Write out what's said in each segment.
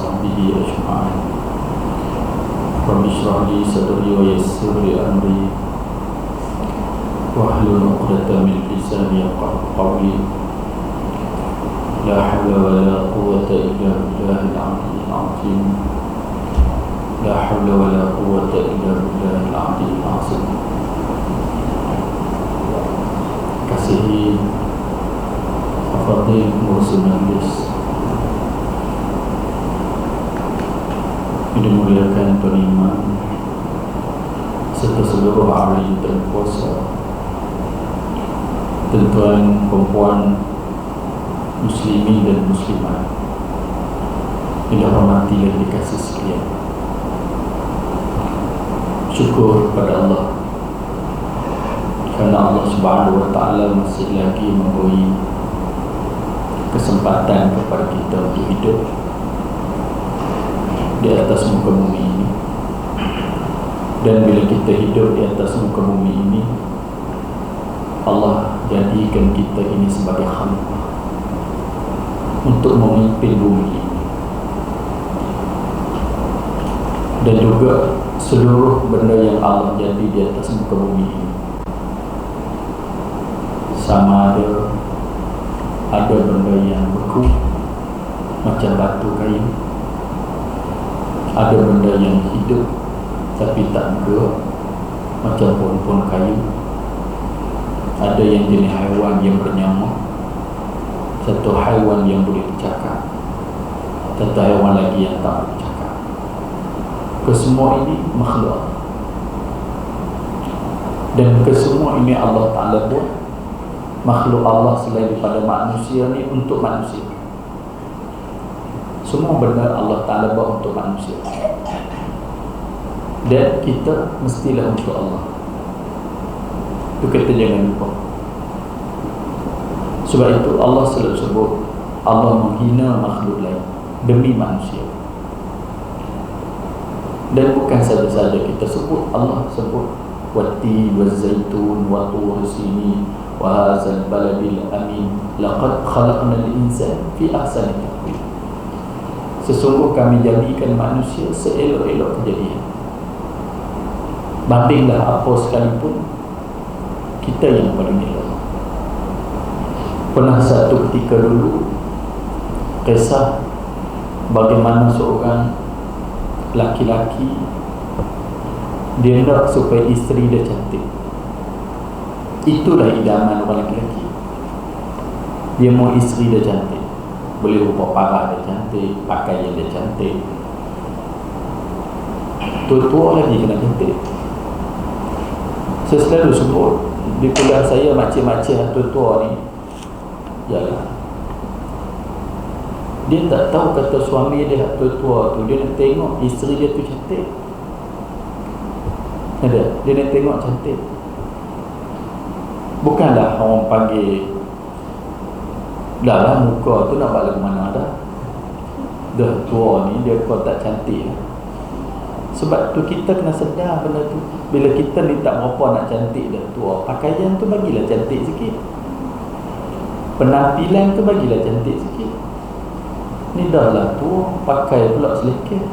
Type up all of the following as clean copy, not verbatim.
وصحبه أجمعين. رب اشرح لي صدري ويسر لي أمري واحلل عقدة من لساني يفقهوا قولي. لا حول ولا قوة إلا بالله العلي العظيم. لا حول ولا قوة إلا بالله العلي العظيم. Kasihi Fadil Mursi Majlis yang dimuliakan penerimaan serta seluruh ahli dan kuasa, tuan-tuan, perempuan, muslimin dan muslimat yang dirahmati dan dikasihi sekalian. Syukur kepada Allah kerana Allah Subhanahu wa taala masih lagi memberi kesempatan kepada kita untuk hidup di atas muka bumi ini. Dan bila kita hidup di atas muka bumi ini, Allah jadikan kita ini sebagai khalifah untuk memimpin bumi ini. Dan juga seluruh benda yang Allah jadi di atas muka bumi ini, sama ada benda yang beku macam batu kayu, ada benda yang hidup tapi tak bergerak macam pohon-pohon kayu, ada yang jenis haiwan yang bernyawa, satu haiwan yang boleh bercakap, satu haiwan lagi yang tak boleh bercakap. Kesemua ini makhluk, dan kesemua ini Allah Ta'ala buat makhluk Allah selain daripada manusia ni untuk manusia. Semua benda Allah Ta'ala buat untuk manusia, dan kita mestilah untuk Allah. Itu kita jangan lupa. Sebab itu Allah selalu sebut Allah menghina makhluk lain demi manusia. Dan bukan saja-saja kita sebut, Allah sebut Wat-tin waz-zaitun wa tur sinin wa hadzal baladil amin laqad khalaqnal insana fi ahsani taqwim. Sesungguh kami jadikan manusia seelok-elok kejadian. Bandinglah apa sekalipun, kita yang paling elok. Pernah satu ketika dulu kisah bagaimana seorang laki-laki dia nak supaya isteri dia cantik. Itulah idaman orang lelaki. Dia mau isteri dia cantik, boleh rupa parah dia cantik, pakaian dia cantik, tua-tua lagi kena cantik. Saya selalu sebut di kuliah saya, makcik-makcik tua-tua ni jalan, dia tak tahu kata suami dia tua-tua tu, dia nak tengok isteri dia tu cantik. Ada, dia nak tengok cantik. Bukanlah orang panggil dah lah muka tu nak balik mana dah, dah tua ni dia kau tak cantik lah. Sebab tu kita kena sedar benda tu. Bila kita ni tak berapa nak cantik dah tua, pakaian tu bagilah cantik sikit, penampilan tu bagilah cantik sikit. Ni dah lah tua, pakai pula selekeh,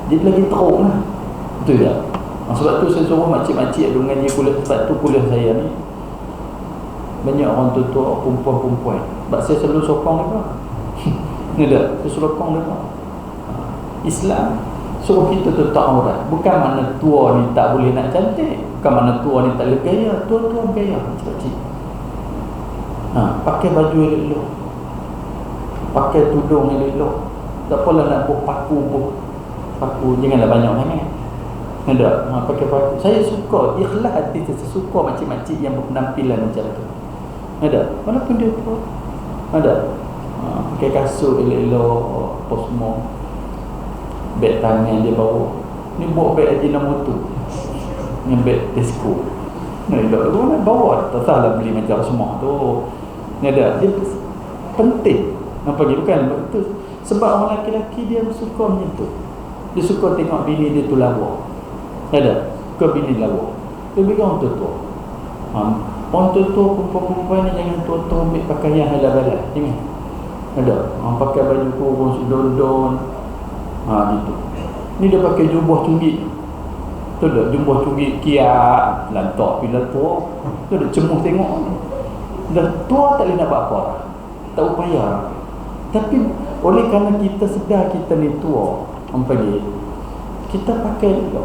jadi lagi teruk lah. Betul tak? Sebab tu saya suruh makcik-makcik dengan dia kuliah. Sebab tu kuliah saya ni banyak orang tua-tua, perempuan-perempuan. Sebab saya selalu sokong mereka. Ni dah, saya sokong mereka. Islam suruh kita tetap aurat. Bukan mana tua ni tak boleh nak cantik, bukan mana tua ni tak boleh gaya. Tua-tua gaya makcik-makcik. Pakai baju elok, pakai tudung elok. Tak apalah nak buat paku, janganlah banyak sangat. Ada, pakai paku. Saya suka, ikhlas hati saya suka makcik-makcik yang berpenampilan macam tu. Ada, walaupun dia tua. Ada, pakai kasut elok-elok, apa semua. Beg tangan dia bawa. Ni bawa beg Ajinomoto, ni beg disco. Ni elok, lu nak bawa, tak salah beli macam semua tu. Ni ada, dia penting. Nampak dia bukan betul. Sebab orang lelaki dia suka macam tu. Dia suka tengok bini dia tu lawa. Ada, ke bini lawa. Dia bilang orang tua-tua. Orang tua-tua, perempuan-perempuan ni jangan tua-tua ambil pakaian halal-halal. Jangan. Ada, pakai baju kurung, sedondon, Gitu. Ni dia pakai jubah cungit. Tu dah jubah cungit kiat lantak bila tua. Tu dah cemuh tengok ni. Dah tua tak boleh nak buat apa. Tak upaya. Tapi oleh kerana kita sedar kita ni tua, dia kita pakai juga.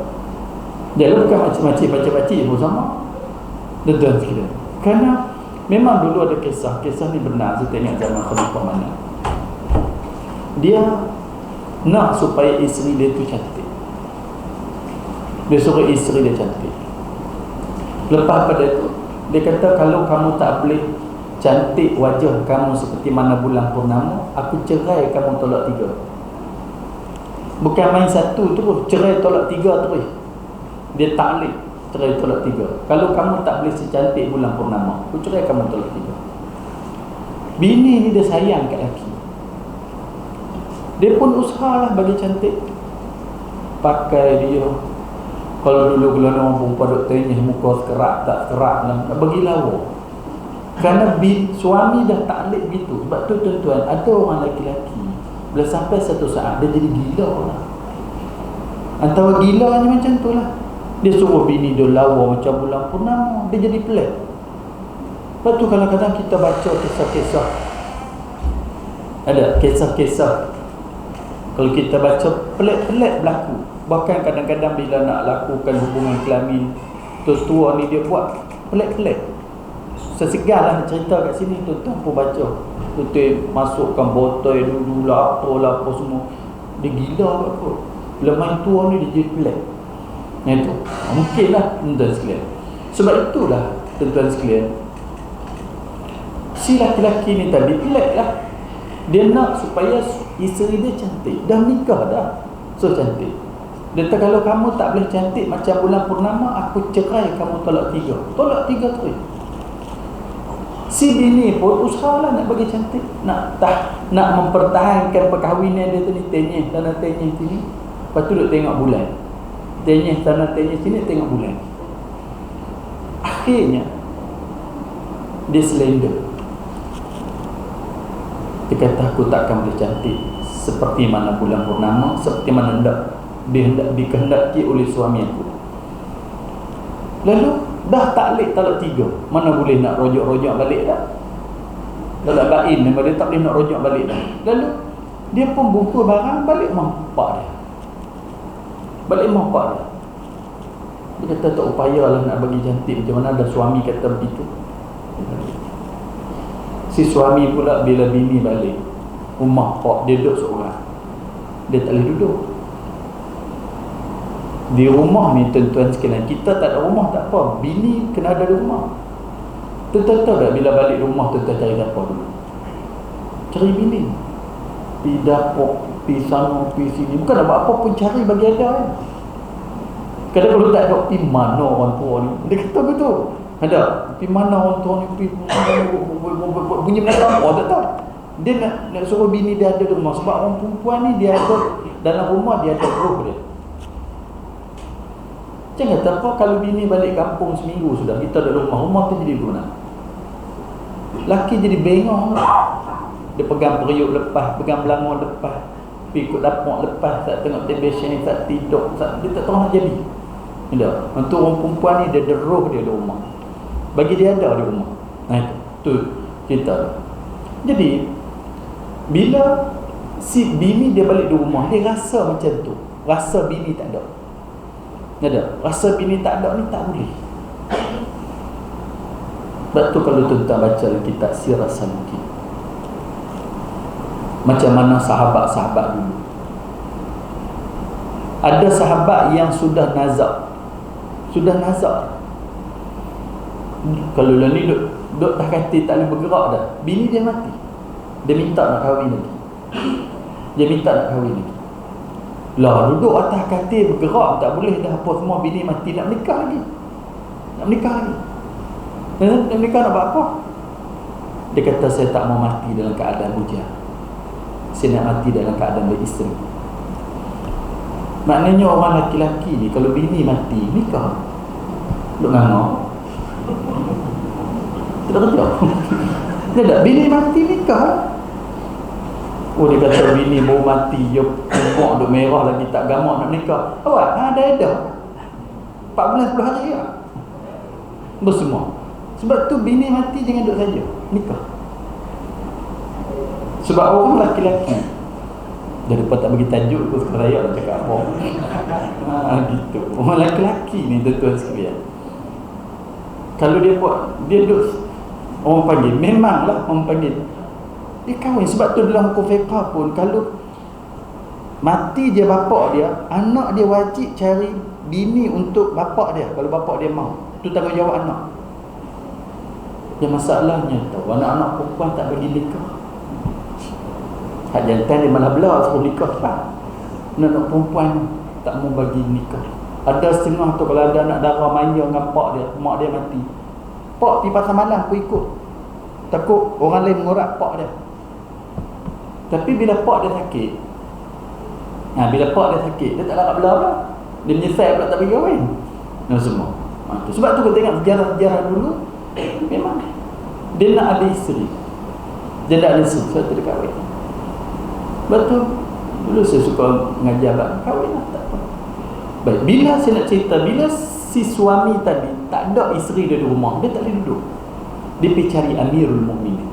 Dia bukan macam-macam baca-baca pun sama. Betul sekali. Kerana memang dulu ada kisah ni benar. Saya tengok zaman Khalifah mana. Dia nak supaya isteri dia tu cantik. Dia suruh isteri dia cantik. Lepas pada itu dia kata, kalau kamu tak boleh cantik wajah kamu seperti mana bulan purnama, aku cerai kamu tolak 3. Bukan main satu terus, cerai tolak 3 terus. Dia taklid, cerai tolak 3. Kalau kamu tak boleh secantik bulan purnama, aku cerai kamu tolak 3. Bini ni dia sayang kat lelaki. Dia pun usahalah bagi cantik. Pakai dia. Kalau dulu orang perempuan duk tenyih muka sekerak tak sekerak lah, nak bagi lawa. Kerana suami dah taklid begitu. Sebab tu tuan-tuan, ada orang lelaki-lelaki bila sampai satu saat dia jadi gila lah. Antara gilanya macam tu lah. Dia suruh bini dia lawa macam bulan purnama, dia jadi pelik. Lepas tu kadang-kadang kita baca kisah-kisah, ada kisah-kisah, kalau kita baca pelik-pelik berlaku. Bahkan kadang-kadang bila nak lakukan hubungan kelamin, tua ni dia buat pelik-pelik. Sesegar lah cerita kat sini, tuan-tuan pun baca. Tuan-tuan masukkan botol dulu lah, apa semua. Dia gila ke apa. Bila main tua ni dia jadi pelik. Itu mungkin lah tuan-tuan sekalian. Sebab itulah tuan-tuan sekalian, si laki-laki ni tadi pelik lah. Dia nak supaya isteri dia cantik. Dah nikah dah, so cantik. Dia kata, kalau kamu tak boleh cantik macam bulan purnama, aku cerai kamu tolak 3. Tolak 3 terus. Si bini pun usahalah nak bagi cantik, nak mempertahankan perkahwinan dia tu ni. Tenyih sana tenyih sini. Lepas tu duk tengok bulan. Tenyih sana tenyih sini, tengok bulan. Akhirnya dia slender. Dia kata, aku takkan boleh cantik seperti mana bulan purnama, seperti mana dikehendaki oleh suami aku. Lalu dah taklid talak 3, mana boleh nak rojok-rojok balik dah. Talak bain, memang dia tak boleh nak rojok balik dah. Lalu dia pun buka barang balik mampak dia. Balik mampak dia. Dia kata, tak upayalah nak bagi cantik macam mana, ada suami kata begitu. Si suami pula bila bini balik rumah pak dia duduk seorang, dia tak boleh duduk di rumah ni. Tuan-tuan sekalian, kita tak ada rumah tak apa, bini kena ada di rumah. Tuan-tuan tahu tak, bila balik rumah tuan-tuan cari apa dulu? Cari bini. Pergi dapur, pergi sana, pergi sini, bukan nak buat apa pun cari bagi ada kan. Kadang kalau tak ada, pergi mana orang tua ni, dia kata betul. Ada, pergi mana orang tua ni, pergi bunyi belakang apa, tak tahu. Dia nak suruh bini dia ada di rumah. Sebab orang perempuan ni dia ada dalam rumah, dia ada roh dia. Jangan kata apa, kalau bini balik kampung seminggu sudah, kita ada rumah tu jadi guna. Laki jadi bengong. Dia pegang periuk lepas, pegang belangor lepas, pergi ikut dapur lepas, saat tengok televisyen, saat tidur, saat dia tak tahu nak jadi. Untuk orang perempuan ni dia ada roh dia di rumah. Bagi dia ada di rumah. Nah itu kita. Jadi bila si bini dia balik di rumah, dia rasa macam tu. Rasa bini tak ada. Ada. Rasa bini tak ada ni tak boleh. Sebab tu kalau tuan-tuan baca kitab Sirah Saluki, macam mana sahabat-sahabat dulu. Ada sahabat yang sudah nazak. Kalau lah ni duduk tak kata tak boleh bergerak dah, bini dia mati, dia minta nak kahwin lagi. Lah duduk atas katil bergerak tak boleh dah apa semua, bini mati, nak menikah lagi. Nak menikah nak buat apa? Dia kata, saya tak mau mati dalam keadaan bujang, saya nak mati dalam keadaan beristeri. Maknanya orang lelaki-lelaki ni kalau bini mati, nikah. Duk ngangok. Tak kerja. Dia tak, bini mati nikah. Oh, dia kata bini baru mati, dia punggung duk merah lagi, tak gamak nak nikah. Awak ada 4 bulan 10 hari lah bersemua. Sebab tu bini mati jangan duduk saja, nikah. Sebab orang laki-laki daripada tak bagi tajuk tu sekarang raya nak cakap apa. Gitu. Orang laki-laki ni tuan-tuan sekalian, kalau dia buat, dia duduk, orang panggil, memanglah orang panggil dia kahwin. Sebab tu dalam hukum fiqah pun, kalau mati je bapak dia, anak dia wajib cari bini untuk bapak dia kalau bapak dia mau. Itu tanggungjawab anak. Yang masalahnya tahu, anak-anak perempuan tak bagi nikah. Hak jantan dia malah belah suruh nikah cepat. Anak perempuan tak mau bagi nikah. Ada setengah tu kalau ada anak dara manja dengan pak dia, mak dia mati, pak pergi pasar malam pun ikut, takut orang lain mengorak pak dia. Tapi bila pak dia sakit, bila pak dia sakit, dia tak larat belah pula. Dia menyesal pula tak bagi kahwin. Dan semua. Sebab tu kita tengok sejarah-sejarah dulu, memang dia nak ada isteri, dia tak ada isteri, sebab tu dia kahwin. Betul. Dulu saya suka mengajar lah, kahwin lah, tak apa. Baik, bila saya nak cerita, bila si suami tadi tak ada isteri dia di rumah, dia tak boleh duduk, dia pergi cari Amirul Mukminin.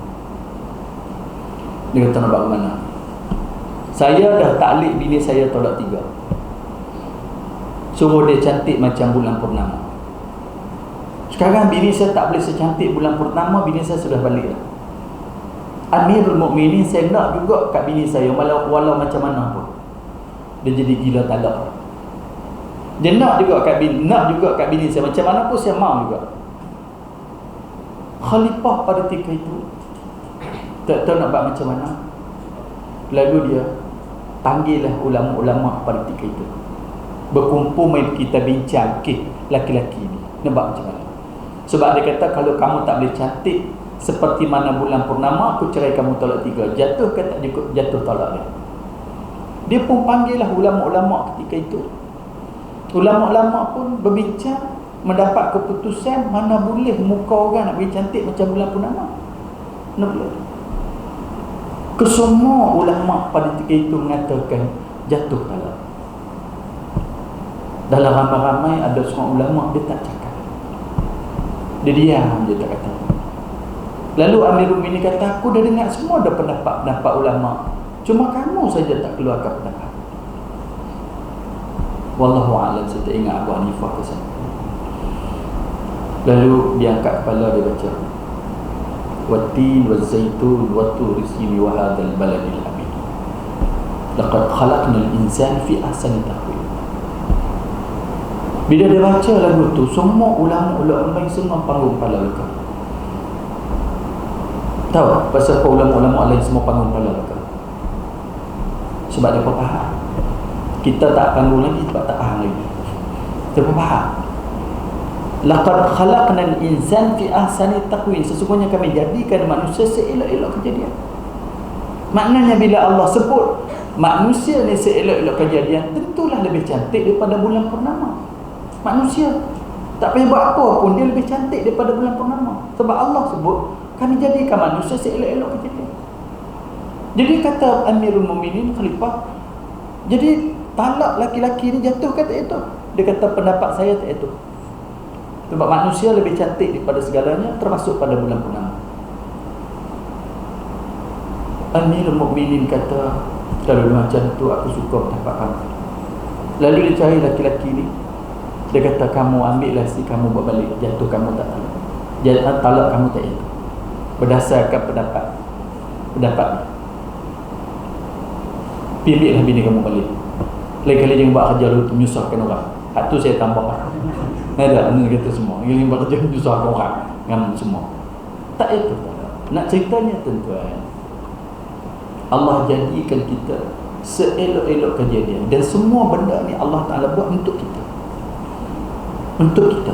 Dia kata nak buat mana? Saya dah taklid bini saya tolak 3, suruh dia cantik macam bulan purnama. Sekarang bini saya tak boleh secantik bulan purnama, bini saya sudah balik dah. Amirul Mukminin, saya nak juga kat bini saya walau macam mana pun. Dia jadi gila talak. Dia nak juga kat bini saya macam mana pun saya mau juga. Khalifah pada ketika itu tak tahu nak buat macam mana. Lalu dia panggillah ulama-ulama pada ketika itu, berkumpul main kita bincang, okey, laki-laki ni nak buat macam mana. Sebab dia kata kalau kamu tak boleh cantik seperti mana bulan purnama, aku cerai kamu tolak 3. Jatuh ke tak jatuh tolak dia. Dia pun panggillah ulama-ulama ketika itu. Ulama-ulama pun berbincang, mendapat keputusan mana boleh muka orang nak bagi cantik macam bulan purnama. Mana boleh. Kesemua ulama pada ketika itu mengatakan jatuh talak. Dalam ramai-ramai ada seorang ulama, dia tak cakap, dia diam, dia tak kata. Lalu Amirul Mukminin kata, aku dah dengar semua dah pendapat ulama, cuma kamu saja tak keluarkan pendapat. Wallahu a'lam, saya tak ingat Abu Hanifah ke sana. Lalu dia angkat kepala, dia baca Wattin wazzaitun waturi sini wa hadzal baladil amin. Laqad khalaqnal insana fi ahsani taqwim. Bila dia baca lagu tu, semua ulama-ulama yang semua panggung kepala mereka. Tahu pasal apa ulama-ulama lain semua panggung kepala mereka? Sebab dia faham. Kita tak panggung lagi sebab tak faham lagi. Kita faham. Laqad khalaqnal insan fi ahsani taqwim. Sesungguhnya kami jadikan manusia seelok-elok kejadian. Maknanya bila Allah sebut manusia ni seelok-elok kejadian, tentulah lebih cantik daripada bulan purnama. Manusia tak payah buat apa pun, dia lebih cantik daripada bulan purnama. Sebab Allah sebut kami jadikan manusia seelok-elok kejadian. Jadi kata Amirul Mukminin Khalifah, jadi talak laki-laki ni jatuh kata itu. Dia kata pendapat saya tak itu. Sebab manusia lebih cantik daripada segalanya, termasuk pada bulan purnama. Amirul Mukminin kata, kalau macam tu aku suka pendapat kamu. Lalu dia cari laki-laki ni, dia kata kamu ambillah si kamu buat balik, jatuh kamu tak talak, talak kamu tak itu, berdasarkan pendapat ni. Ambillah bini kamu balik. Lain-kali jangan buat kerja lalu menyusahkan orang. Hak tu saya tambah. Ada ni kata semua, yang buat kerja menyusahkan orang dengan semua. Tak itu talak. Nak ceritanya tuan-tuan, Allah jadikan kita seelok-elok kejadian, dan semua benda ni Allah Ta'ala buat untuk kita. Untuk kita.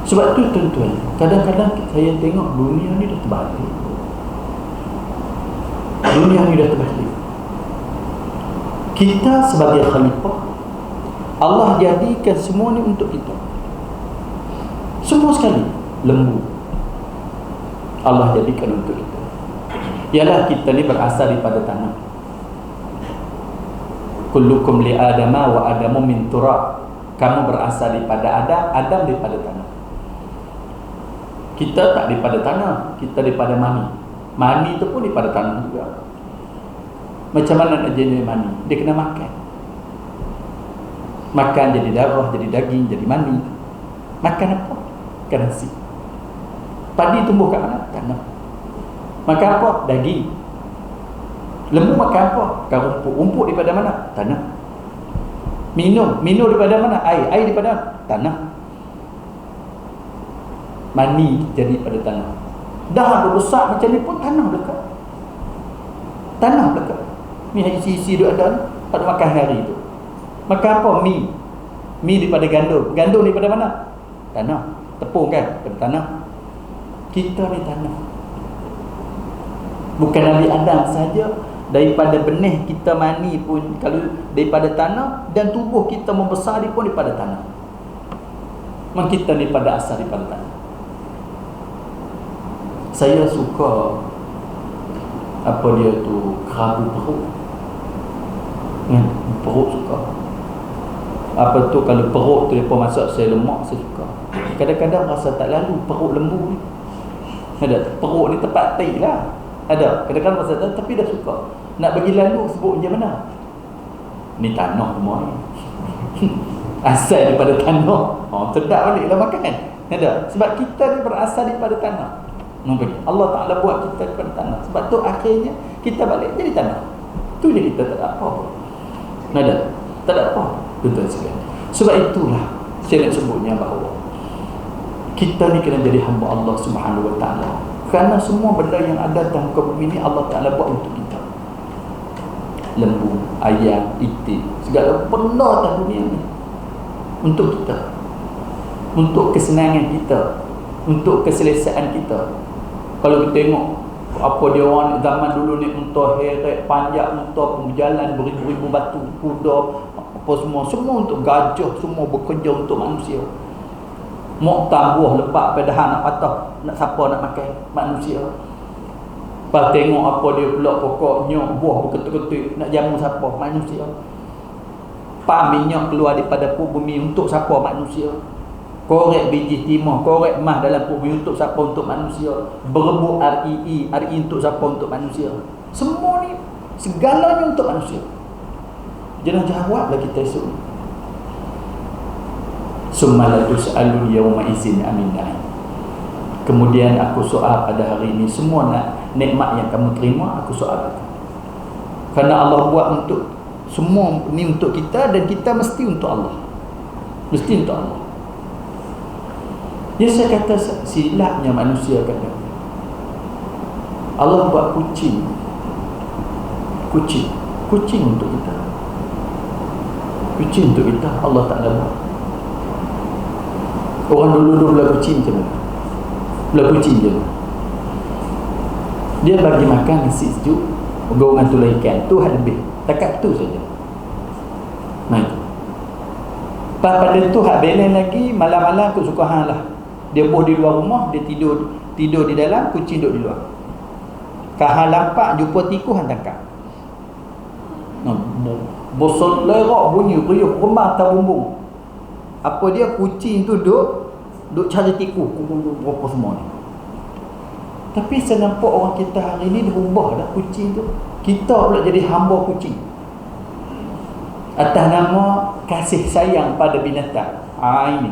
Sebab tu tuan-tuan, kadang-kadang saya tengok dunia ni dah terbalik. Dunia ni dah terbalik. Kita sebagai khalifah, Allah jadikan semua ni untuk kita. Semua sekali lembu Allah jadikan untuk kita. Ialah kita ni berasal daripada tanah. Kullukum li adama wa adamu min turab. Kamu berasal daripada Adam, Adam daripada tanah. Kita tak daripada tanah, kita daripada mani. Mani tu pun daripada tanah juga. Macam mana nak jadi mani? Dia kena makan. Makan jadi darah, jadi daging, jadi mani. Makan apa? Makan nasi. Padi tumbuh kat mana? Tanah. Makan apa? Daging. Lembu makan apa? Makan rumput. Rumput daripada mana? Tanah. Minum daripada mana? Air daripada mana? Tanah. Mani jadi pada tanah. Dah besar macam ni pun tanah dekat. Tanah dekat. Ni isi-isi dia ada makan hari tu. Makan apa? Mi daripada gandum. Gandum daripada mana? Tanah. Tepung kan? Daripada tanah. Kita ni tanah. Bukan Nabi Adam saja. Daripada benih kita mani pun, kalau daripada tanah, dan tubuh kita membesar pun daripada tanah. Memang kita daripada asal daripada tanah. Saya suka apa dia tu, kerabu perut. Perut suka. Apa tu, kalau perut tu dia pun masuk saya lemak, saya suka. Kadang-kadang rasa tak lalu perut lembu ni. Ada perut ni tempat tai lah. Ada kadang-kadang rasa tak, tapi dah suka. Nak bagi lalu sebut macam mana? Ni tanah semua ni. Asal daripada tanah. Sedap balik lah makan. Ada. Sebab kita ni berasal daripada tanah. Allah Ta'ala buat kita daripada tanah. Sebab tu akhirnya kita balik jadi tanah. Tu je kita tak ada apa-apa. Ada. Tak ada apa. Betul sekali. Sebab itulah saya nak sebutnya bahawa kita ni kena jadi hamba Allah Subhanahu Wa Ta'ala. Kerana semua benda yang ada dalam muka bumi ni Allah Ta'ala buat untuk kita. Lembu, ayam, itik, segala benda dalam dunia ni untuk kita, untuk kesenangan kita, untuk keselesaan kita. Kalau kita tengok apa dia orang zaman dulu ni, untuk heret panjang, untuk berjalan beribu-ribu batu, kuda, apa semua untuk gajah, semua bekerja untuk manusia. Mok tambuh lepak pedahan nak patah, nak siapa nak makan manusia. Lepas tengok apa dia pula pokok nyok buah berketuk-ketuk, nak jamu siapa? Manusia. Pam minyak keluar daripada perut bumi untuk siapa? Manusia. Korek biji timah, korek emas dalam perut bumi untuk siapa? Untuk manusia. Berebut REE untuk siapa? Untuk manusia. Semua ni segalanya untuk manusia. Jangan jawablah kita esok ni. Summa la tus'alun yawma idzin amin na'im. Kemudian aku soal pada hari ini, semua nikmat yang kamu terima aku soal. Kerana Allah buat untuk semua ni untuk kita, dan kita mesti untuk Allah. Mesti untuk Allah. Dia saya kata silapnya manusia kata. Allah buat kucing untuk kita. Kucing untuk kita Allah Ta'ala buat. Orang dulu belah kucing macam mana? Belah kucing je. Dia bagi makan nasi sejuk, goreng tulai ikan, tu hal lebih. Takat tu saja. Nah itu. Pada tu hak belen lagi, malam-malam aku suka hang lah. Dia boh di luar rumah, dia tidur di dalam, kucing duduk di luar. Kahang lampak jumpa tikus hang tangkap. Bosan lerak bunyi riuh remah tak bumbung. Apa dia, kucing tu duduk cari tikus berapa semua ni. Tapi saya nampak orang kita hari ni dah ubah dah kucing tu. Kita pula jadi hamba kucing. Atas nama kasih sayang pada binatang. Ini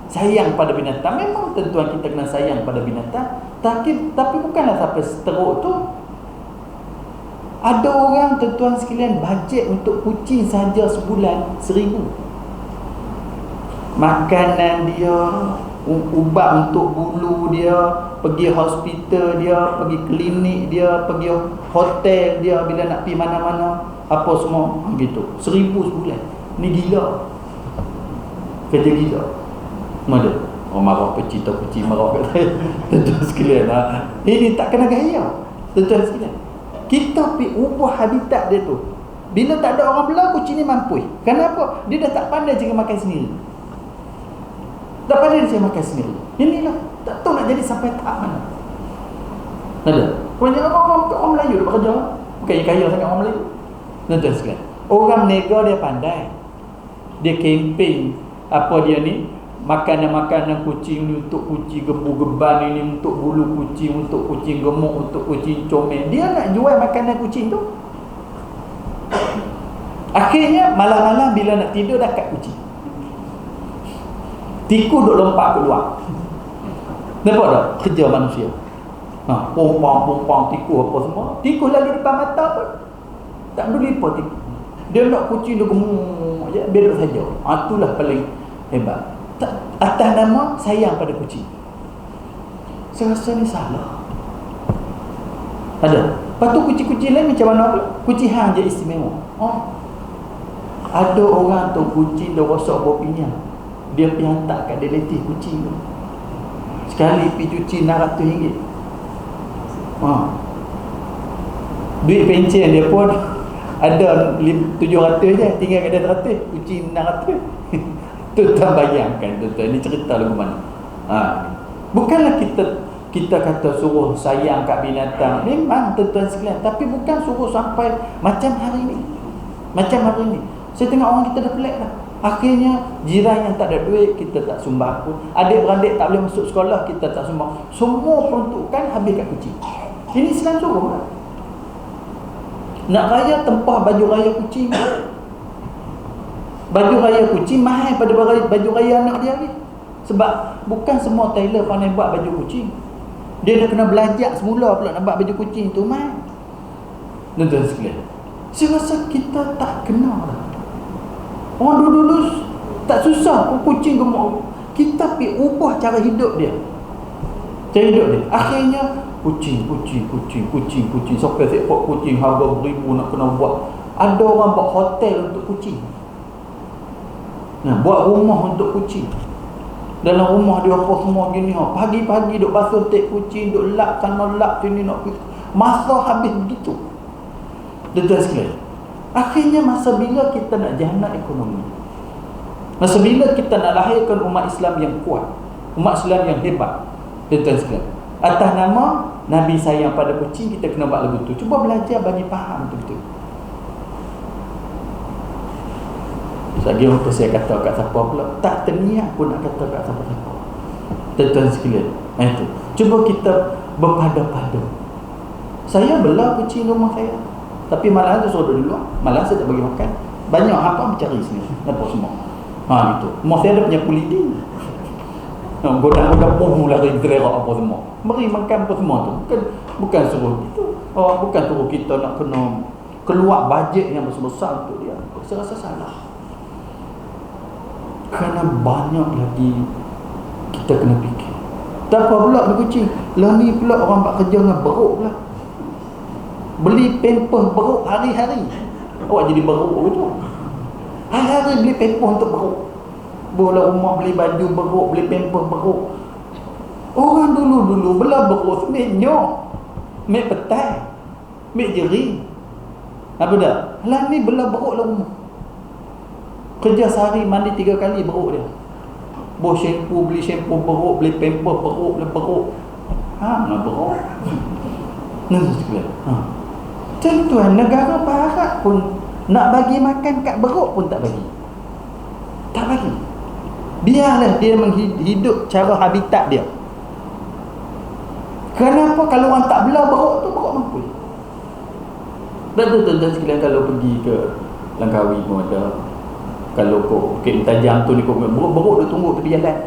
sayang pada binatang. Memang tentuan kita kena sayang pada binatang, tapi bukanlah sampai seteruk tu. Ada orang tentuan sekalian bajet untuk kucing saja sebulan 1,000. Makanan dia, ubat untuk bulu dia, pergi hospital dia, pergi klinik dia, pergi hotel dia bila nak pergi mana-mana, apa semua gitu. 1,000 sebulan. Ni gila. Kerja gila. Mana? Oh, marah pecita kucing marah kat saya. Tentu sekalian ini tak kena gaya. Tentu sekalian. Kita pergi ubah habitat dia tu. Bila tak ada orang belah, kucing ni mampu. Kenapa? Dia dah tak pandai cara makan sendiri. Tak pandai dia makan sendiri. Inilah, tak tahu nak jadi sampai tahap mana. Ada. Kebanyakan orang Melayu dia bekerja. Bukan yang kaya sangat orang Melayu. Tuan-tuan sekalian, orang menega dia pandai. Dia campaign apa dia ni, makanan-makanan kucing ni untuk kucing gebu-geban ini, untuk bulu kucing, untuk kucing gemuk, untuk kucing comel. Dia nak jual makanan kucing tu. Akhirnya malam-malam bila nak tidur dah kat kucing. Tikus duk lompat keluar. Nampak tak kerja manusia? Pompang tikus apa semua. Tikus lalu depan mata pun tak peduli apa tikus. Dia nak kucing dia gemuk je, biar duduk saja. Itulah paling hebat. Atas nama sayang pada kucing. Saya rasa ni salah. Ada. Lepas tu kucing-kucing lain macam mana pula? Kucing hang je istimewa. Ada orang tu kucing dia rosak bau pinggan. Dia pergi hantar kat dia letih kucing tu. Sekali pergi cuci RM600. Duit pencen dia pun ada 700 je, tinggal kat dia 100, kucing 600. Tuan-tuan bayangkan, tuan-tuan, ini cerita lagu mana? Bukanlah kita kata suruh sayang kat binatang. Memang tuan-tuan sekalian, tapi bukan suruh sampai macam hari ni. Saya tengok orang kita dah pelik dah. Akhirnya jiran yang tak ada duit kita tak sumbang pun. Adik-beradik tak boleh masuk sekolah kita tak sumbang. Semua peruntukan habis kat kucing. Ini Islam suruh lah. Nak raya tempah baju raya kucing. Baju raya kucing mahal pada baju raya anak dia lagi. Sebab bukan semua tailor pandai buat baju kucing. Dia dah kena belajar semula pula nak buat baju kucing tu mahal. Tuan-tuan sekalian, saya rasa kita tak kenal dah. Orang dulu tak susah kucing gemuk. Kita pergi ubah cara hidup dia. Akhirnya kucing. Sampai seekor kucing harga beribu nak kena buat. Ada orang buat hotel untuk kucing. Buat rumah untuk kucing. Dalam rumah dia apa semua gini. Pagi-pagi duk basuh tek kucing, duk lap sana lap sini nak masa habis begitu. Tuan-tuan sekalian, akhirnya masa bila kita nak jana ekonomi, masa bila kita nak lahirkan umat Islam yang kuat, umat Islam yang hebat, tuan-tuan sekalian, atas nama Nabi sayang pada kucing, kita kena buat lagu tu. Cuba belajar bagi faham betul-betul. Lagi waktu saya kata kat siapa pula, tak terniat pun nak kata kat siapa-siapa. Tuan-tuan sekalian, itu cuba kita berpada-pada. Saya bela kucing rumah saya, tapi malam tu suruh dulu, malam saya tak bagi makan. Banyak apa mencari sini, apa semua. Itu. Rumah saya ada punya kulidi. Godang-godang pun lari gerak apa semua. Mari makan apa semua tu. Bukan suruh gitu. Bukan suruh kita nak kena keluar bajet yang besar-besar untuk dia. Saya rasa salah. Kerana banyak lagi kita kena fikir. Tak apa pula ni kucing. Lah ni pula orang buat kerja dengan beruk pula. Beli pampers beruk hari-hari. Awak jadi beruk tu. Hari-hari beli pampers untuk beruk. Bola rumah beli baju beruk, beli pampers beruk. Orang dulu bela beruk semek nyok, mek petai, mek jeri. Apa dah? Lah ni bela beruk lah rumah. Kerja sehari mandi 3 kali beruk dia. Beli shampoo beruk, beli pampers beruk, beli beruk. Nak beruk. Nanti sekalian. Tuan-tuan, negara barat pun nak bagi makan kat beruk pun tak bagi. Tak bagi. Biarlah dia menghidup cara habitat dia. Kenapa kalau orang tak bela beruk tu, beruk mampu. Betul tuan-tuan sekalian, kalau pergi ke Langkawi pun ada. Kalau kau Bukit Tajam tu ni, kau beruk dia tunggu tepi jalan.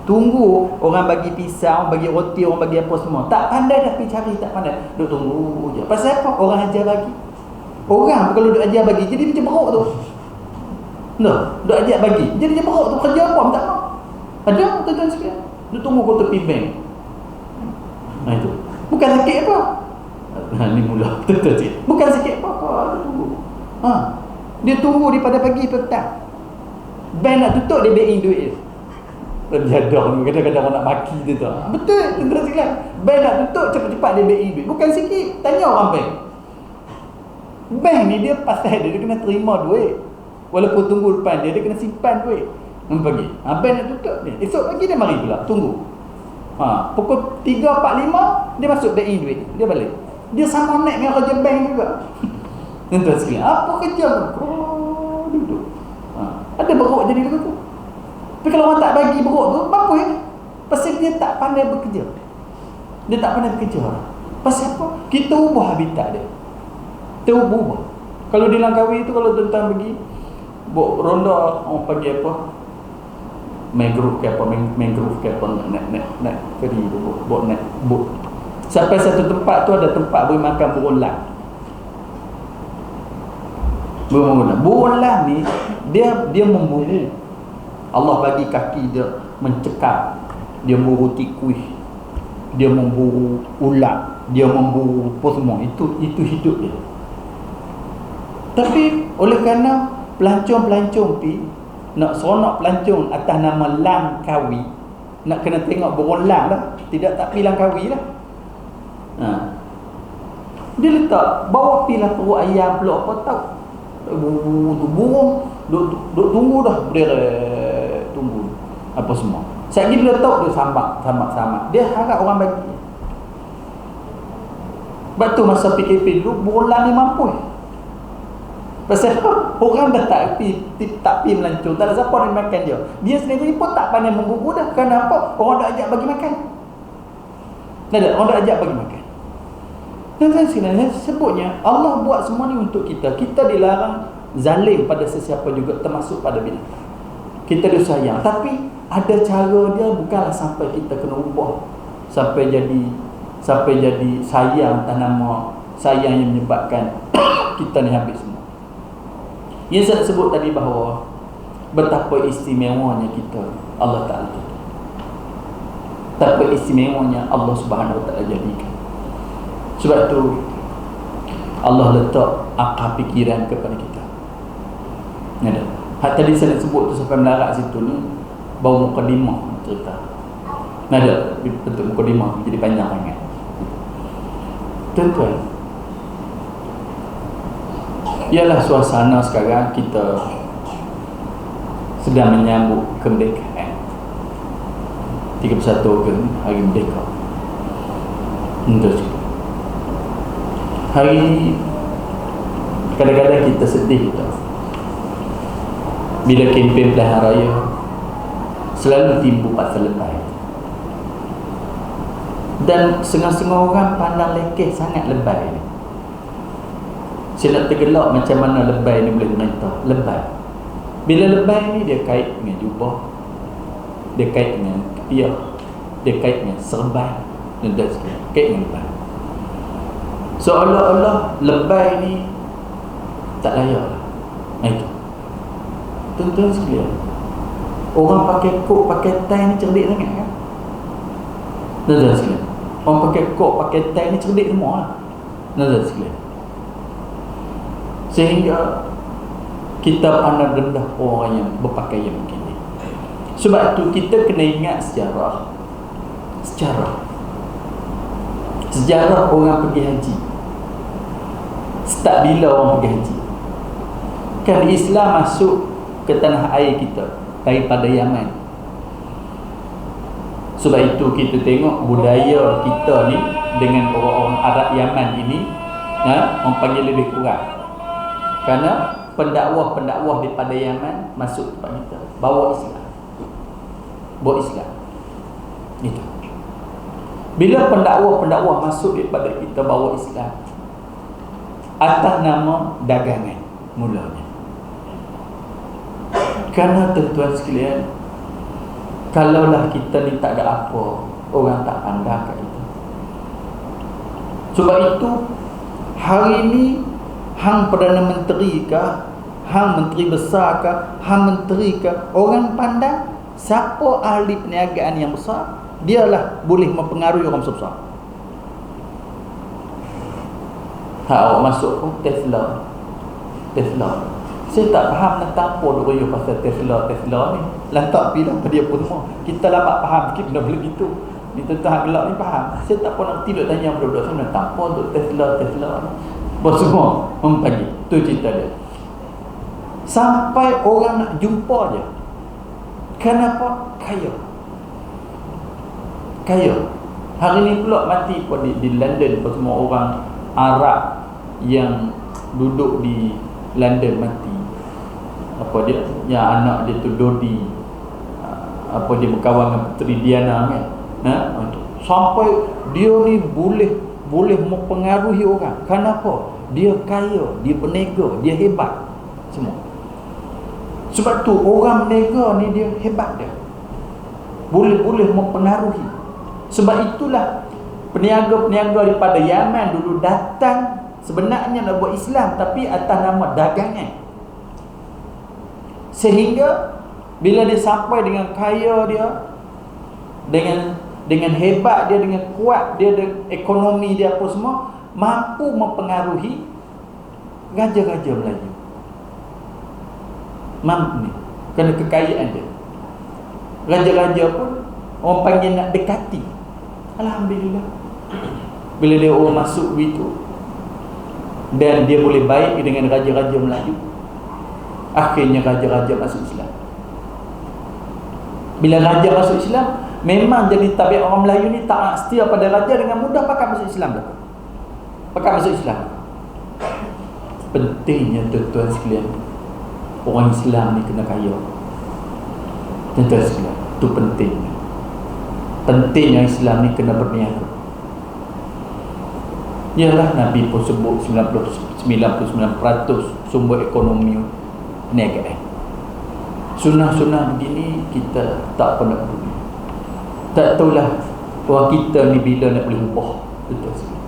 Tunggu orang bagi pisau, bagi roti, orang bagi apa semua. Tak pandai dah pergi cari, tak pandai. Duk tunggu je. Pasal apa? Orang ajar bagi. Orang kalau duk ajar bagi, jadi macam beruk tu. Duk ajar bagi, jadi macam beruk tu. Kerja apa? Tak nak. Ada tuan-tuan sekalian. Duk tunggu kau tepi bank. Itu. Bukan sakit apa. Ni mula. Tuan-tuan sekalian. Bukan sakit apa. Dia tunggu. Dia tunggu daripada pagi petang. Bank nak tutup, dia back in duit dia. Jadang ni kadang-kadang orang nak maki dia tu. Betul, tuan-tuan sekalian. Bank nak tutup, cepat-cepat dia back in duit. Bukan sikit. Tanya orang bank. Bank ni dia pasal dia kena terima duit. Walaupun tunggu depan dia kena simpan duit. Pagi. Bank nak tutup dia. Esok pagi dia mari pula, tunggu. Pukul 3.45 dia masuk bank duit, dia balik. Dia sama naik dengan kerja bank juga. Tuan-tuan sekalian, apa kerja duduk. Ada beruk jadi begitu. Tapi kalau orang tak bagi beruk tu, apa ya? Pasal dia tak pandai bekerja. Dia tak pandai bekerja. Pasal apa? Kita ubah habitat dia. Kita ubah. Kalau di Langkawi tu, kalau tuan-tuan pergi buat ronda, orang panggil apa? Mangrove ke apa, mangrove ke apa, nak feri tu, buat nak boat. Sampai satu tempat tu ada tempat boleh makan burung lang. Burung lang ni dia memburu. Allah bagi kaki dia mencekam. Dia memburu tikus, dia memburu ulat, dia memburu apa semua. Itu hidup dia. Tapi oleh kerana pelancong-pelancong pi nak seronok pelancong atas nama Langkawi, nak kena tengok burung lang lah, tidak tak pi Langkawi lah. Dia letak bawa pi lah perut ayam pula apa tahu. Burung duk tunggu dah, berderet tunggu apa semua. Sekali dia tahu dia sambat. Dia harap orang bagi. Sebab tu masa PKP dulu burung lang ni mampu. Pasal orang dah tak pi melancong, tak ada siapa nak makan dia. Dia sendiri pun tak pandai memburu dah. Kenapa? Orang dah ajak bagi makan. Orang dah ajak bagi makan. Dan sebenarnya sebutnya Allah buat semua ni untuk kita. Kita dilarang zalim pada sesiapa juga, termasuk pada binatang. Kita disayang, tapi ada cara dia, bukanlah sampai kita kena ubah sampai jadi sayang tanama sayang yang menyebabkan kita ni habis semua. Yang saya sebut tadi bahawa betapa istimewanya kita Allah Ta'ala, betapa istimewanya Allah Subhanahu Wa Ta'ala jadikan. Sebab tu Allah letak akal fikiran kepada kita. Ada. Tadi saya sebut tu sampai melarat situ ni, baru mukadimah cerita. Ada bentuk mukadimah jadi panjang sangat. Tuan-tuan, ialah suasana sekarang kita sedang menyambut kemerdekaan 31 Ogos, hari merdeka. Hari kadang-kadang kita sedih tau. Bila kempen pilihan raya selalu timbul pasal lebay. Dan setengah-setengah orang pandang lekeh sangat lebay ni. Saya nak tergelak macam mana lebay ni boleh merintah. Lebay, bila lebay ni dia kait dengan jubah, dia kait dengan ketiak, dia kait dengan serban, dan sebagainya, kait dengan lebay. Seolah-olah lebay ni tak layak lah. Itu tuan-tuan sekalian, orang pakai kok, pakai tie ni cerdik sangat kan? Tuan-tuan sekalian, orang pakai kok, pakai tie ni cerdik semua lah. Tuan-tuan sekalian, sehingga kita pandang rendah orang yang berpakaian begini. Sebab tu kita kena ingat sejarah orang pergi haji. Start bila orang pergi haji? Kan Islam masuk ke tanah air kita daripada Yaman. Sebab itu kita tengok budaya kita ni dengan orang-orang Arab Yaman ini, orang panggil lebih kurang. Kerana pendakwah-pendakwah daripada Yaman masuk tempat kita, bawa Islam. Itu. Bila pendakwah-pendakwah masuk daripada kita bawa Islam atas nama dagangan mulanya. Kerana tuan-tuan sekalian, kalaulah kita ni tak ada apa, orang tak pandang kat kita. Sebab itu hari ni hang Perdana Menteri kah, hang Menteri Besar kah, hang Menteri kah, orang pandang siapa ahli perniagaan yang besar, dialah boleh mempengaruhi orang besar. Awak masuk pun Tesla. Saya tak faham tentang apa dia pasal Tesla ni. Lantak pilih apa dia pun semua. Kita lambat faham sikit benda boleh gitu. Ni tentang gelap ni faham. Saya tak pernah tidak tanya budak-budak saya tentang apa untuk Tesla ni. Bos semua membagi. Tu cerita dia. Sampai orang nak jumpa dia. Kenapa? Kaya. kaya. Hari ni pula mati pun di London pun semua orang Arab yang duduk di London mati. Apa dia, yang anak dia tu Dodi, apa dia berkawan dengan Puteri Diana kan. Sampai dia ni boleh mempengaruhi orang. Kenapa? Dia kaya, dia berniaga, dia hebat semua. Sebab tu orang berniaga ni dia hebat dia. Boleh mempengaruhi. Sebab itulah peniaga-peniaga daripada Yaman dulu datang sebenarnya nak buat Islam, tapi atas nama dagangan. Sehingga bila dia sampai dengan kaya dia, dengan hebat dia, dengan kuat dia, dengan ekonomi dia apa semua, mampu mempengaruhi raja-raja Melayu. Mampu ni kerana kekayaan dia. Raja-raja pun orang panggil nak dekati. Alhamdulillah. Bila dia orang masuk begitu dan dia boleh baik dengan raja-raja Melayu, akhirnya raja-raja masuk Islam. Bila raja masuk Islam, memang jadi tabiat orang Melayu ni tak setia pada raja, dengan mudah pakat masuk Islam dah. Pakat masuk Islam. Pentingnya tuan-tuan sekalian, orang Islam ni kena kaya. Tuan-tuan sekalian, itu pentingnya. Pentingnya Islam ni kena berniaga. Yalah, Nabi pun sebut 99% sumber ekonomi perniagaan. Sunnah-sunnah begini kita tak pernah peduli. Tak tahulah orang kita ni bila nak boleh ubah. Betul sekali.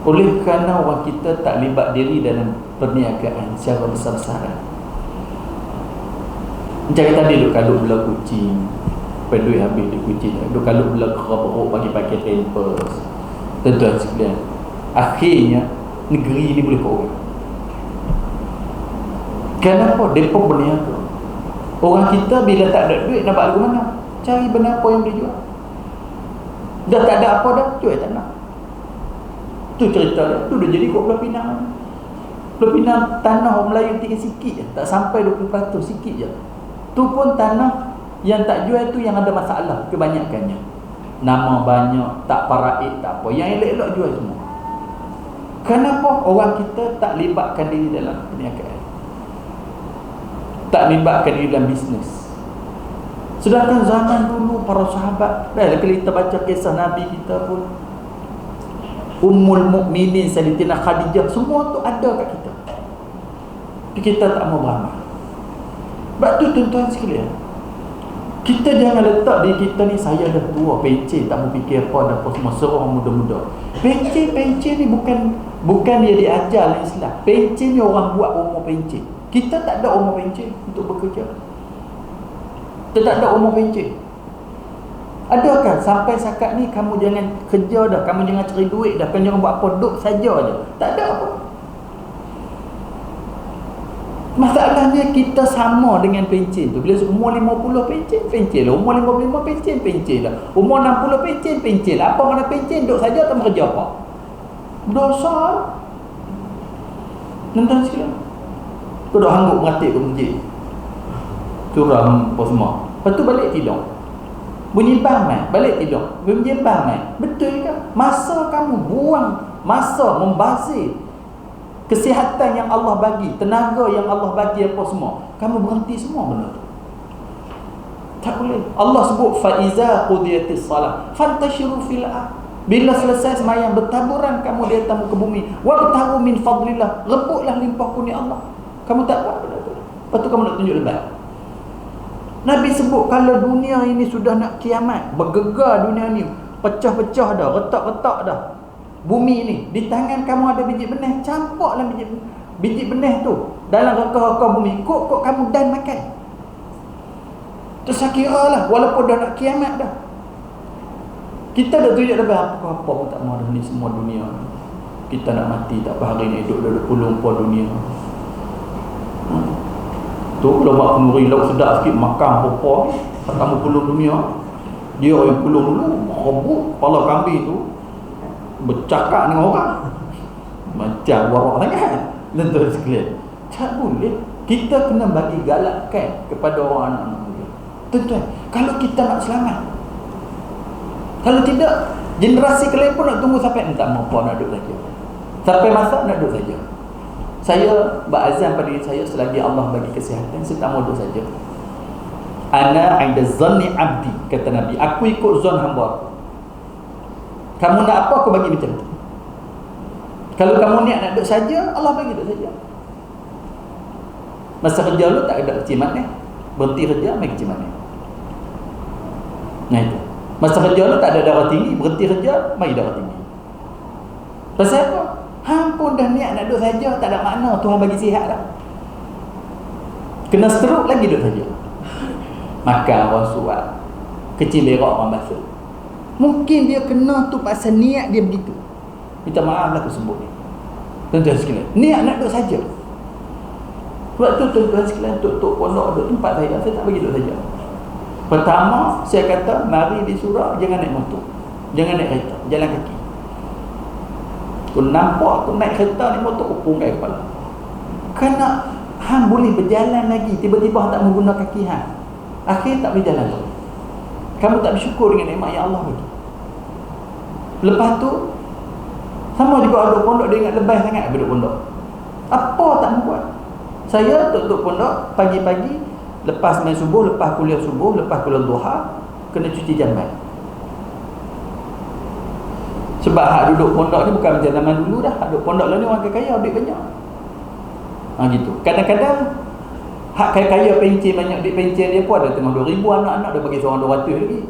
Oleh kerana orang kita tak libat diri dalam perniagaan secara besar-besaran. Macam tadi duk kalut belah kucing, duit habis di kucing, duk kalut belah kerap bagi pakai pampers. Tuan-tuan sekalian, akhirnya negeri ni boleh korang. Kenapa? Mereka berniaga. Orang kita bila tak ada duit nak buat lagu mana? Cari benda apa yang boleh jual. Dah tak ada apa dah, jual tanah. Tu cerita dia. Tu dah jadi kot Pulau Pinang. Pulau Pinang tanah orang Melayu tinggal sikit je, tak sampai 20%, sikit je. Tu pun tanah yang tak jual tu yang ada masalah kebanyakannya. Nama banyak, tak paraik, tak apa. Yang elok-elok jual semua. Kenapa? Orang kita tak libatkan diri dalam perniagaan, tak libatkan diri dalam bisnes. Sedangkan zaman dulu para sahabat, kalau kita baca kisah Nabi kita pun, Ummul Mukminin Sayyidatina Khadijah, semua tu ada kat kita. Tapi kita tak mau beramal. Sebab tu tuan-tuan sekalian, kita jangan letak diri kita ni, saya dah tua, pencen, tak mau fikir apa, dah apa semua, serang muda-muda. Pencen ni bukan dia diajar dalam Islam. Pencen ni orang buat umur pencen. Kita tak ada umur pencen untuk bekerja. Kita tak ada umur pencen. Adakah sampai sakat ni kamu jangan kerja dah, kamu jangan cari duit dah, kamu jangan buat apa, duduk saja je? Tak ada apa. Masalahnya kita sama dengan pencen tu. Bila umur 50 pencen lah, umur 55 pencen lah, umur 60 pencen lah. Apa mana pencen, duduk saja tak bekerja apa? Dosa. Nonton sekalian, kau dah hanggup meratik ke masjid, curang apa semua, lepas tu balik tidur, bunyi bang main, balik tidur, bunyi bang main. Betul ke? Masa kamu buang, masa membazir kesihatan yang Allah bagi, tenaga yang Allah bagi apa semua, kamu berhenti semua benda tu. Tak boleh. Allah sebut fa iza qudiyatis salat fantashiru fil ardh. Bila selesai sembahyang, bertaburan kamu di atas muka bumi, wabtaghu min fadlillah, rebutlah limpah kurnia Allah. Kamu tak buat benda tu, lepas tu kamu nak tunjuk lebat. Nabi sebut kalau dunia ini sudah nak kiamat, bergegar dunia ni, pecah-pecah dah, retak-retak dah bumi ni, di tangan kamu ada biji benih, campaklah biji benih tu dalam reka-reka bumi, kok kamu dan makan. Terus saya kira lah, walaupun dah nak kiamat dah, kita dah tunjuk lebih apa pun tak mau dah ni semua dunia. Kita nak mati tak apa, hari ni duduk pulung pun dunia. Tu kalau buat penuri lauk sedap sikit, makan apa-apa, tak kamu pulung dunia. Dia yang pulung dulu, rebut kepala kambing tu, bercakap dengan orang macam warak sangat. Tuan-tuan sekalian, tak boleh. Kita kena bagi galakkan kepada orang anak-anak muda. Tuan-tuan, kalau kita nak selamat, Kalau tidak, generasi kalian pun nak tunggu sampai tak mau nak duduk saja. Sampai masa nak duduk saja. Saya berazam pada diri saya, selagi Allah bagi kesihatan, saya tak mau duduk saja. Ana 'inda zanni 'abdi, kata Nabi, aku ikut zon hamba aku. Kamu nak apa, aku bagi macam tu. Kalau kamu niat nak duduk saja, Allah bagi duduk saja. Masa kerja lu tak ada cimat ni, berhenti kerja bagi cimat ni. Nah itu. Masa kerja lu tak ada darah tinggi, berhenti kerja bagi darah tinggi. Pasal apa? Hang pun dah niat nak duduk saja, tak ada makna Tuhan bagi sihat dah. Kena stroke lagi duduk saja. Makan orang suat, kecil berak orang basuh. Mungkin dia kena tu pasal niat dia begitu. Minta maaf lah aku sebut ni. Tuan-tuan sekalian, niat nak duduk saja. Sebab tu tuan-tuan sekalian, tok-tok pondok duduk tempat saya tak bagi duduk saja. Pertama, saya kata mari di surau jangan naik motor, jangan naik kereta, jalan kaki. Aku nampak aku naik kereta, naik motor, aku punggai kepala. Kerana hang boleh berjalan lagi, tiba-tiba hang tak menggunakan kaki hang, akhir tak boleh jalan tu. Kamu tak bersyukur dengan nikmat yang Allah bagi. Lepas tu sama juga duduk pondok, dia ingat lebih sangat duduk pondok. Apa tak buat? Saya duduk pondok pagi-pagi, lepas main subuh, lepas kuliah subuh, lepas kuliah duha, kena cuci jamban. Sebab hak duduk pondok ni bukan macam zaman dulu dah. Hak duduk pondok lah ni orang kaya, duit banyak. Gitu. Kadang-kadang hak kaya pencen banyak, duit pencen dia pun ada tengah 2,000 anak-anak, dia bagi seorang 200 lagi.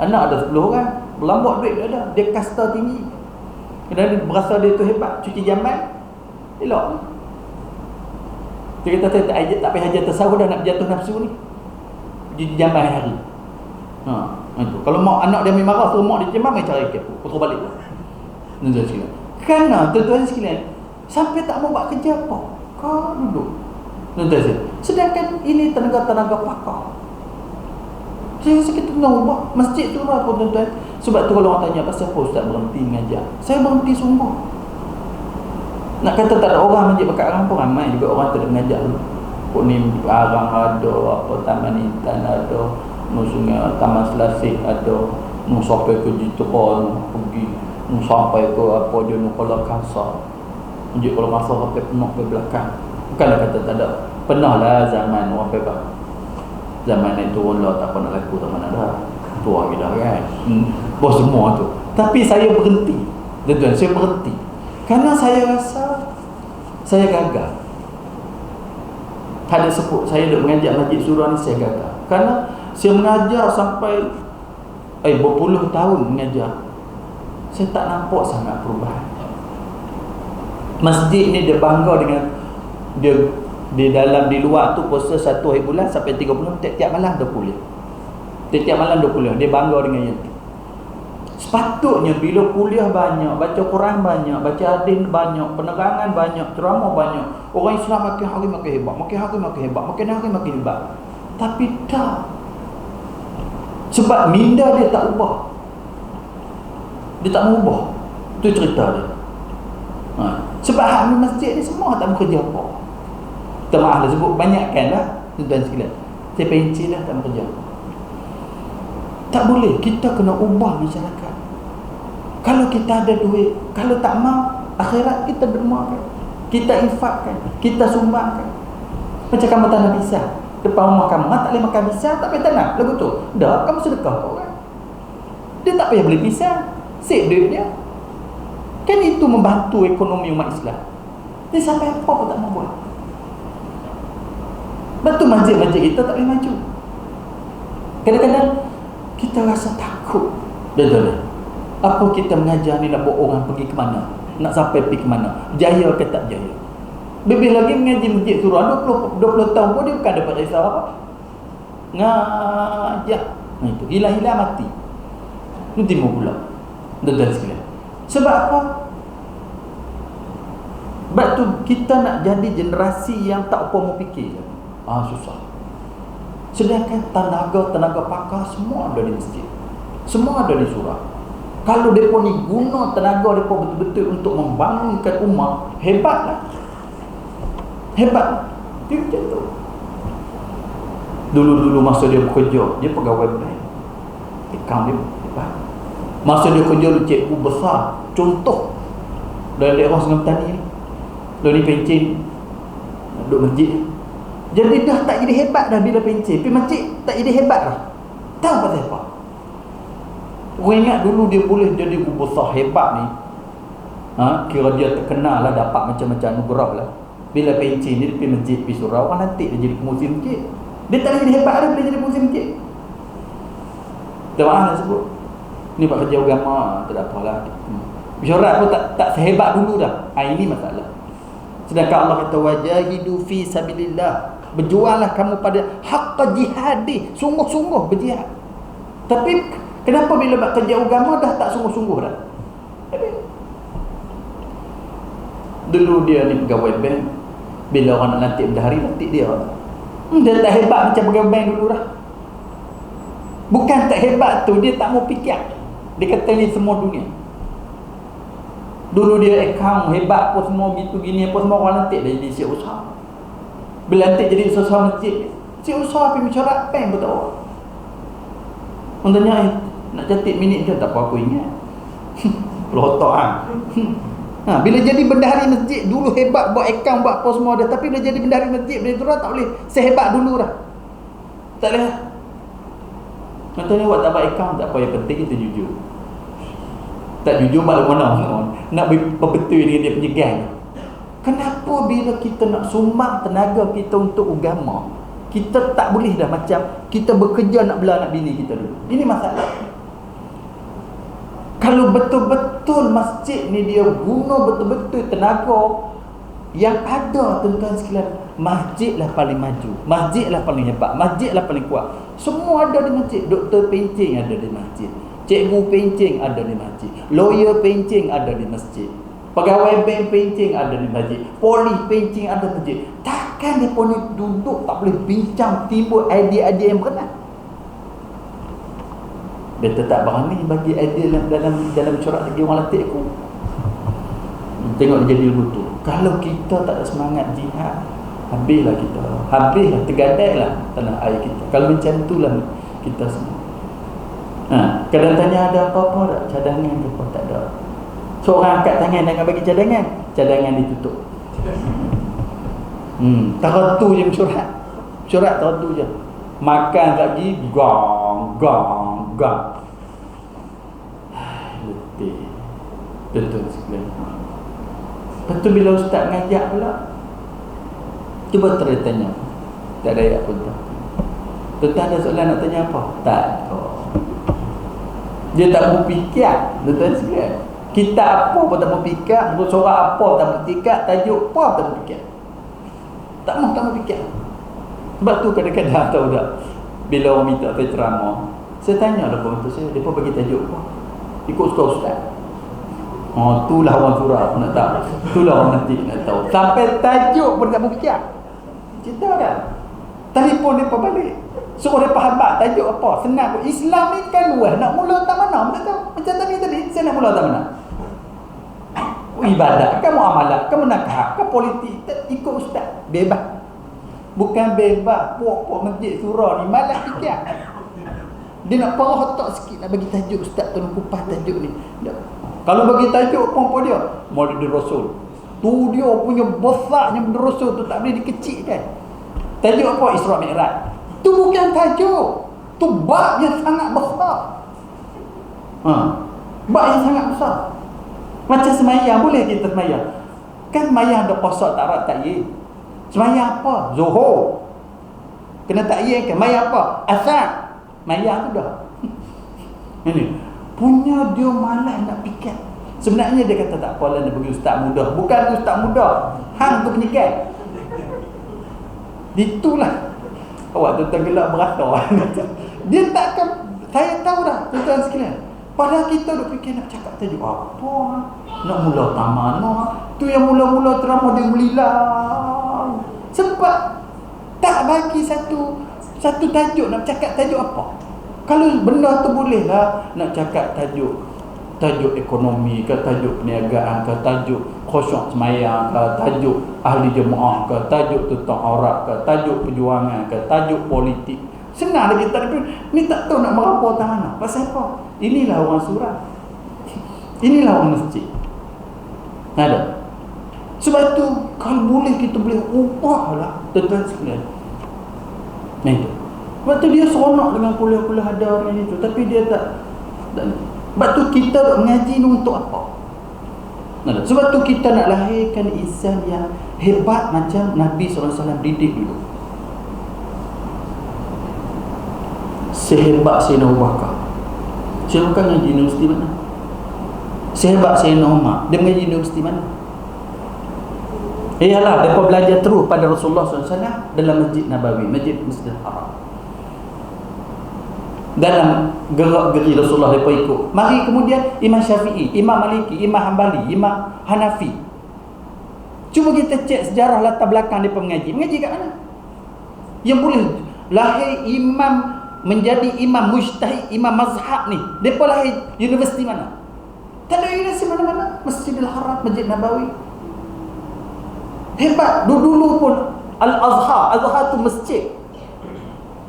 Anak ada 10 orang, berlambak duit dia ada. Dia kasta tinggi. Kerana dia berasa dia tu hebat, cuci jamban, elok. Dia kata tak payah hajat tersahur dah nak berjatuh nafsu ni, cuci jamban hari. Itu. Kalau mak anak dia main marah, suruh mak dia jamban, main cari kepo, putar balik. Tuan-tuan sekalian, kerana tuan-tuan sekalian sampai tak mau buat kerja apa, kau duduk. Tuan-tuan sekalian, sedangkan ini tenaga-tenaga pakar. Saya rasa kita kena ubah masjid tu lah tuan-tuan. Sebab tu kalau orang tanya, pasal apa ustaz berhenti mengajar, saya berhenti sungguh. Nak kata tak ada orang masjid Pekat Arang pun ramai juga orang tak ada mengajar dulu. Kok ni Arang ada, apa Taman Intan ada, Sungai Taman Selasih ada, sampai ke Jitera pergi, sampai ke apa dia Kuala Kangsar. Masjid Kuala Kangsar sampai penuh ke belakang. Bukanlah kata tak ada. Pernah lah zaman orang bebas. Zaman ni turun lah, tak apa nak laku, tak mana dah. Tua kita kan. Bos semua tu. Tapi saya berhenti. Tuan-tuan, saya berhenti. Kerana saya rasa saya gagal. Ada sebut saya duk mengajar masjid surau ni, saya gagal. Kerana saya mengajar sampai berpuluh tahun mengajar, saya tak nampak sangat perubahan. Masjid ni dia bangga dengan dia di luar tu puasa 1 hari bulan sampai 30, tiap malam 20. Tiap malam 20. Dia bangga dengan yang tu. Sepatutnya bila kuliah banyak, baca Quran banyak, baca hadis banyak, penerangan banyak, ceramah banyak, orang Islam makin hari makin hebat, makin hari makin hebat, makin hari makin hebat. Tapi tak. Sebab minda dia tak ubah. Dia tak mau ubah. Itu cerita dia. Sebab hak ni masjid ni semua tak bekerja apa. Tak maaf lah sebut banyakkan lah tuan-tuan sekalian. Saya pencin lah tak bekerja. Tak boleh, kita kena ubah masyarakat. Kalau kita ada duit, kalau tak mau, akhirat kita dermakan, kita infakkan, kita sumbangkan. Macam kamu tanah pisang depan rumah kamu, tak boleh makan pisang, tak payah tanam lagu tu. Dah, kamu sedekah ke orang. Dia tak payah beli pisang, save duit dia. Kan itu membantu ekonomi umat Islam. Dia sampai apa pun tak mau buat. Betul, masjid-masjid kita tak boleh maju. Kadang-kadang kita rasa takut. Betul. Apa kita mengajar ni nak bawa orang pergi ke mana? Nak sampai pergi ke mana? Jaya ke tak jaya? Lebih lagi mengaji masjid surau 20 tahun pun dia bukan dapat risau apa. Ngajar. Itu hilang-hilang mati. Itu timur pula. Betul sekalian. Sebab apa? Sebab tu kita nak jadi generasi yang tak apa mau fikir. Susah. Sedangkan tenaga pakar semua ada di masjid, semua ada di surau. Kalau mereka ni guna tenaga mereka betul-betul untuk membangunkan umat, hebatlah. Hebat. Dia macam tu. Dulu-dulu masa dia bekerja, dia pegawai bank. Akaun dia hebat. Masa dia kerja lu cikgu besar. Contoh dari orang Sungai Petani ni, dari pencen duduk masjid. Jadi dah tak jadi hebat dah bila pencen. Pergi masjid tak jadi hebat dah. Tahu pasal apa? Orang ingat dulu dia boleh jadi guru besar hebat ni. Kira dia terkenal lah, dapat macam-macam anugerah lah. Bila pencen dia pergi masjid, pergi surau, orang nanti dia jadi pengurusi masjid. Dia tak jadi hebat dah bila jadi pengurusi masjid. Jemaah nak sebut ni buat kerja agama, tak ada apalah. Syarat pun tak sehebat dulu dah. Ini masalah. Sedangkan Allah kata wajahidu fi sabilillah, berjuanglah kamu pada haqqa jihadi, sungguh-sungguh berjihad. Tapi kenapa bila buat kerja agama dah tak sungguh-sungguh dah? Dulu dia ni pegawai bank, bila orang nak lantik bendahari, lantik dia. Dia tak hebat macam pegawai bank dulu dah. Bukan tak hebat tu, dia tak mau fikir. Dia kata ni semua dunia. Dulu dia account hebat apa semua gitu gini apa semua, orang lantik dia jadi siap usaha. Bila lantik jadi usaha masjid, siap usaha pergi mesyuarat bank pun tak tahu. Orang tanya, nak cantik minit je, tak apa aku ingat. Pelotok bila jadi bendahari masjid dulu hebat, buat account buat apa semua dia, tapi bila jadi bendahari masjid bila tu tak boleh sehebat dulu dah. Tak boleh. Katanya buat tak buat account tak apa, yang penting kita jujur. Tak jujur malah mana nak berbetul dengan dia punya gang. Kenapa bila kita nak sumbang tenaga kita untuk agama, kita tak boleh dah macam kita bekerja nak bela anak bini kita dulu. Ini masalah. Kalau betul-betul masjid ni dia guna betul-betul tenaga yang ada, tuan-tuan sekalian, masjid lah paling maju, masjid lah paling hebat, masjid lah paling kuat. Semua ada di masjid. Doktor pencing ada di masjid, cikgu pencing ada di masjid, lawyer pencing ada di masjid, pegawai bank pencing ada di masjid, polis pencing ada di masjid. Takkan dia pun duduk tak boleh bincang, timbul idea-idea yang benar. Dia tetap berani bagi idea dalam corak lagi orang latih aku. Tengok dia jadi betul. Kalau kita tak ada semangat jihad, habislah kita. Habislah, tergadailah tanah air kita. Kalau macam itulah kita semua. Kadang tanya ada apa-apa tak? Cadangan ke apa? Tak ada. Seorang angkat tangan dengan bagi cadangan, cadangan ditutup. Teratu je mesyuarat. Mesyuarat teratu je. Makan lagi gong. Letih. Betul sekali. Lepas tu bila ustaz ngajak pula, cuba tanya. Tak ada ayat pun tak. Tuan ada soalan nak tanya apa? Tak ada. Dia tak mau fikir. Betul sekali. Kita apa pun tak mau fikir, untuk surah apa tak mau fikir, tajuk apa tak mau fikir. Tak mau fikir. Sebab tu kadang-kadang tahu tak, bila orang minta saya ceramah, saya tanya lah pun saya, dia pun bagi tajuk apa? Ikut suka ustaz. Itulah orang surah pun nak tahu. Itulah orang nanti nak tahu. Sampai tajuk pun tak mau fikir. Cerita kan? Telefon dia balik. Suruh dia faham tajuk apa. Senang. Islam ni kan luas. Nak mula tak mana? Mana tahu? Macam tadi. Saya nak mula tak mana? Ibadat ke muamalah ke menakah ke politik, ikut ustaz. Bebas. Bukan bebas. Puak-puak masjid surah ni malah fikir. Dia nak parah otak sikit nak bagi tajuk ustaz tolong kupas tajuk ni. Kalau bagi tajuk apa dia? Maulid Rasul. Tu dia punya besarnya Rasul tu tak boleh dikecilkan. Tajuk apa? Isra Mi'raj. Tu bukan tajuk. Tu bab yang sangat besar. Bab yang sangat besar. Macam semayang, boleh kita semayang. Kan semayang ada qasad tak takyid. Semayang apa? Zuhur. Kena takyid kan? Semayang apa? Asar. Semayang tu dah. Ini punya dia malas nak fikir. Sebenarnya dia kata tak apalah nak bagi ustaz mudah. Bukan ustaz mudah. Hang tu penyikat. Itulah. Awak tu tergelak berata. Dia takkan, saya tahu dah tuan-tuan sekalian. Padahal kita duk fikir nak cakap tajuk apa? Nak mula tak mana? Tu yang mula-mula ceramah dia melilang. Sebab tak bagi satu tajuk nak cakap tajuk apa. Kalau benda tu boleh lah nak cakap tajuk ekonomi ke, tajuk perniagaan ke, tajuk khusyuk semayang ke, tajuk ahli jemaah ke, tajuk tentang aurat ke, tajuk perjuangan ke, tajuk politik. Senang lagi. Ni tak tahu nak merapa tangan mana. Pasal apa? Inilah orang surah. Inilah orang masjid. Ada. Sebab tu kalau boleh kita boleh ubahlah tuan-tuan sekalian. Nah itu. Sebab tu dia seronok dengan kuliah-kuliah ada orang itu, tapi dia tak. Sebab tu kita mengaji ni untuk apa? Nah, sebab tu kita nak lahirkan insan yang hebat macam Nabi SAW didik dulu. Sehebat Sayyidina Abu Bakar. Sayyidina Abu Bakar mengaji universiti mana? Sehebat Sayyidina Umar, dia mengaji universiti mana? Iyalah, mereka belajar terus pada Rasulullah SAW dalam Masjid Nabawi, Masjidil Haram. Dalam gerak-geri Rasulullah mereka ikut. Mari kemudian Imam Syafi'i, Imam Maliki, Imam Hanbali, Imam Hanafi. Cuba kita cek sejarah latar belakang mereka mengaji. Mengaji kat mana? Yang boleh lahir imam, menjadi imam mujtahid, imam mazhab ni, mereka lahir universiti mana? Tak ada universiti mana-mana. Masjidil Haram, Masjid Nabawi. Hebat. Dulu pun Al-Azhar tu masjid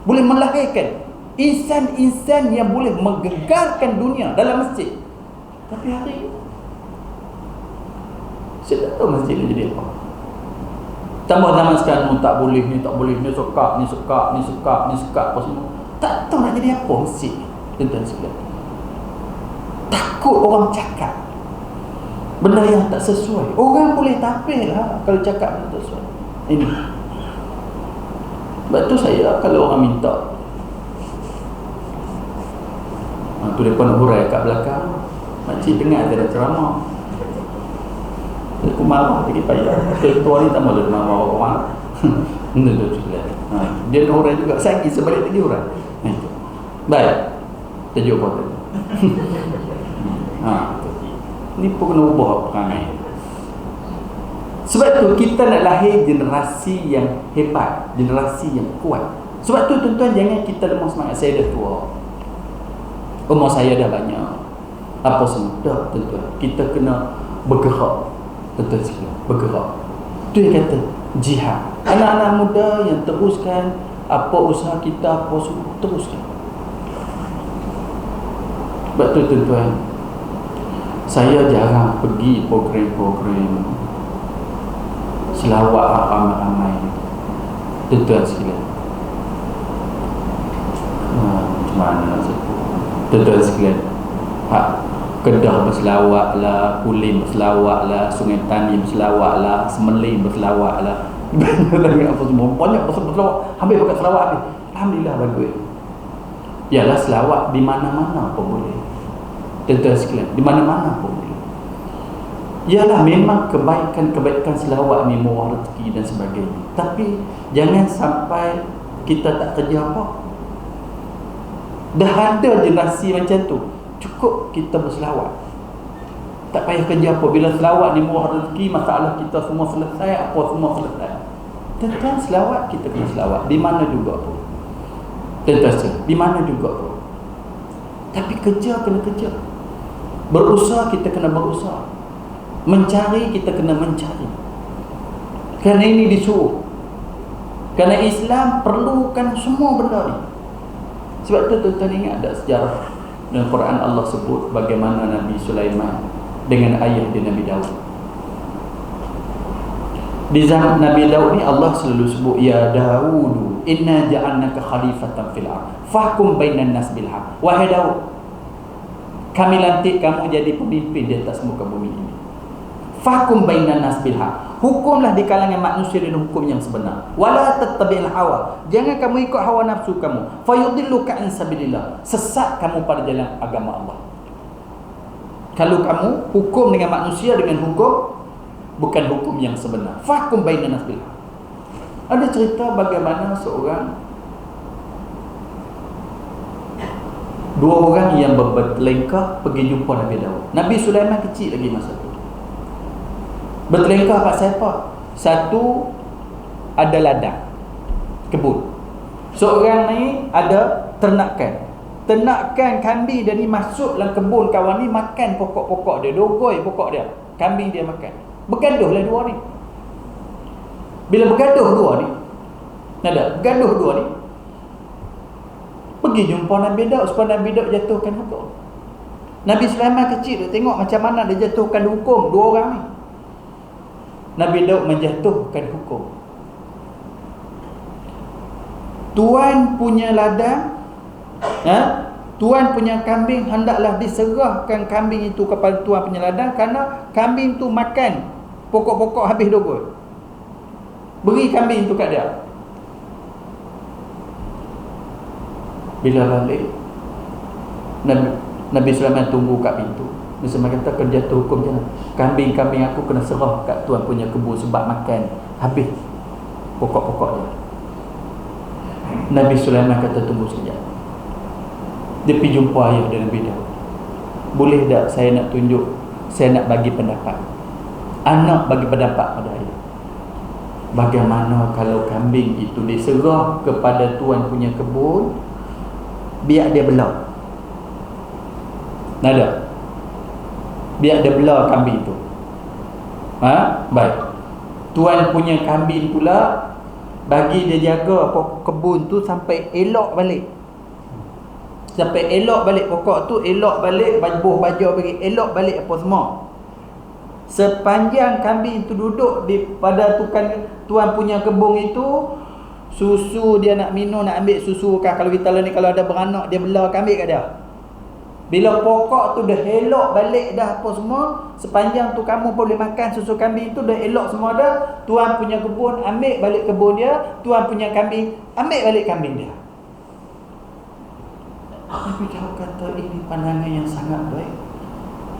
boleh melahirkan insan-insan yang boleh menggegarkan dunia dalam masjid. Tapi hari ini saya tak tahu masjid ni jadi apa. Tambah zaman sekarang tak boleh, ni tak boleh, ni suka, ni suka, ni suka, ni suka, apa semua. Tak tahu nak jadi apa masjid ni, tuan-tuan sekalian. Takut orang cakap benda yang tak sesuai. Orang boleh tapih lah kalau cakap benda tak sesuai. Ini. Sebab tu saya kalau orang minta, tu mereka nak hurai kat belakang, makcik dengar dia dah ceramah. Aku marah lagi payah. Ketua ni tak mahu nak marah orang marah. Benda tu sekalian. Dia nak hurai juga. Sakit sebalik tadi hurai. Itu. Baik. Tajuk apa tadi? Ni pun kena ubah perangai. Sebab tu kita nak lahir generasi yang hebat, generasi yang kuat. Sebab tu tuan-tuan jangan kita lemah semangat. Saya dah tua, umur saya dah banyak, apa semua dah, tuan-tuan. Kita kena bergerak, tuan-tuan sekalian, bergerak. Tu yang kata jihad. Anak-anak muda yang teruskan apa usaha kita, apa semua teruskan. Sebab tu tuan-tuan, saya jarang pergi program-program selawat ramai-ramai, tuan-tuan sekalian. Macam mana nak sebut, tuan-tuan sekalian? Kedah berselawat lah, Kulim berselawat lah, Sungai Tani berselawat lah, Semeling berselawat lah. Apa semua, banyak berselawat. Hampir pakai selawat habis. Alhamdulillah bagus. Yalah, selawat di mana-mana pun boleh, tuan-tuan sekalian, di mana-mana pun boleh. Yalah, memang kebaikan selawat ni murah rezeki dan sebagainya. Tapi jangan sampai kita tak kerja apa. Dah ada generasi macam tu, cukup kita berselawat, tak payah kerja apa. Bila selawat ni murah rezeki, masalah kita semua selesai, apa semua selesai. Tuan-tuan, selawat kita kena selawat di mana juga pun, tuan-tuan, di mana juga pun. Tapi kerja kena kerja, berusaha kita kena berusaha, mencari kita kena mencari. Kerana ini disuruh, kerana Islam perlukan semua benda ni. Sebab tu tuan-tuan ingat tak sejarah dalam Quran Allah sebut bagaimana Nabi Sulaiman dengan ayah dia Nabi Daud. Di zaman Nabi Daud ni Allah selalu sebut, ya Daud, inna ja'alnaka khalifatan fil ardh fahkum bainan nas bil haqq. Wahai Daud, kami lantik kamu jadi pemimpin di atas muka bumi ini. Fahkum bainan nas bil haqq, hukumlah di kalangan manusia dengan hukum yang sebenar. Wala tattabi'il hawa, jangan kamu ikut hawa nafsu kamu. Fayudilluka an sabilillah, sesat kamu pada jalan agama Allah. Kalau kamu hukum dengan manusia dengan hukum bukan hukum yang sebenar. Fahkum bainan nas bil haqq. Ada cerita bagaimana dua orang yang bertelingkah pergi jumpa Nabi Daud. Nabi Sulaiman kecil lagi masa tu. Bertelingkah pasal apa? Satu ada ladang, kebun. Seorang ni ada ternakan kambing dia ni masuk dalam kebun kawan ni, makan pokok-pokok dia, dogoi pokok dia, kambing dia makan. Bergaduhlah dua ni. Bila bergaduh dua ni, pergi jumpa Nabi Daud supaya Nabi Daud jatuhkan hukum. Nabi Sulaiman kecil tu tengok macam mana dia jatuhkan hukum dua orang ni. Nabi Daud menjatuhkan hukum. Tuan punya ladang, tuan punya kambing hendaklah diserahkan kambing itu kepada tuan punya ladang, kerana kambing tu makan pokok-pokok habis dogol. Beri kambing tu kat dia. Bila balik, Nabi Sulaiman tunggu kat pintu. Nabi Sulaiman kata, kena jatuh hukum je lah. Kambing-kambing aku kena serah kat tuan punya kebun sebab makan habis pokok-pokok dia. Nabi Sulaiman kata, tunggu sekejap. Dia pergi jumpa ayah dia Nabi Daud. Boleh tak saya nak tunjuk, saya nak bagi pendapat. Anak bagi pendapat pada ayah. Bagaimana kalau kambing itu diserah kepada tuan punya kebun, biar dia belah. Nada. Biar dia belah kambing itu. Baik. Tuan punya kambing pula bagi dia jaga kebun tu sampai elok balik. Sampai elok balik pokok tu, elok balik buah bajau bagi, elok balik apa semua. Sepanjang kambing tu duduk di pada tuan punya kebun itu, susu dia nak minum, nak ambil susu kan. Kalau kita ni kalau ada beranak, dia belah ambil kat dia. Bila pokok tu dah elok balik dah apa semua, sepanjang tu kamu boleh makan susu kambing tu dah elok semua dah, tuan punya kebun ambil balik kebun dia, tuan punya kambing ambil balik kambing dia. Nabi Daud kata, ini pandangan yang sangat baik.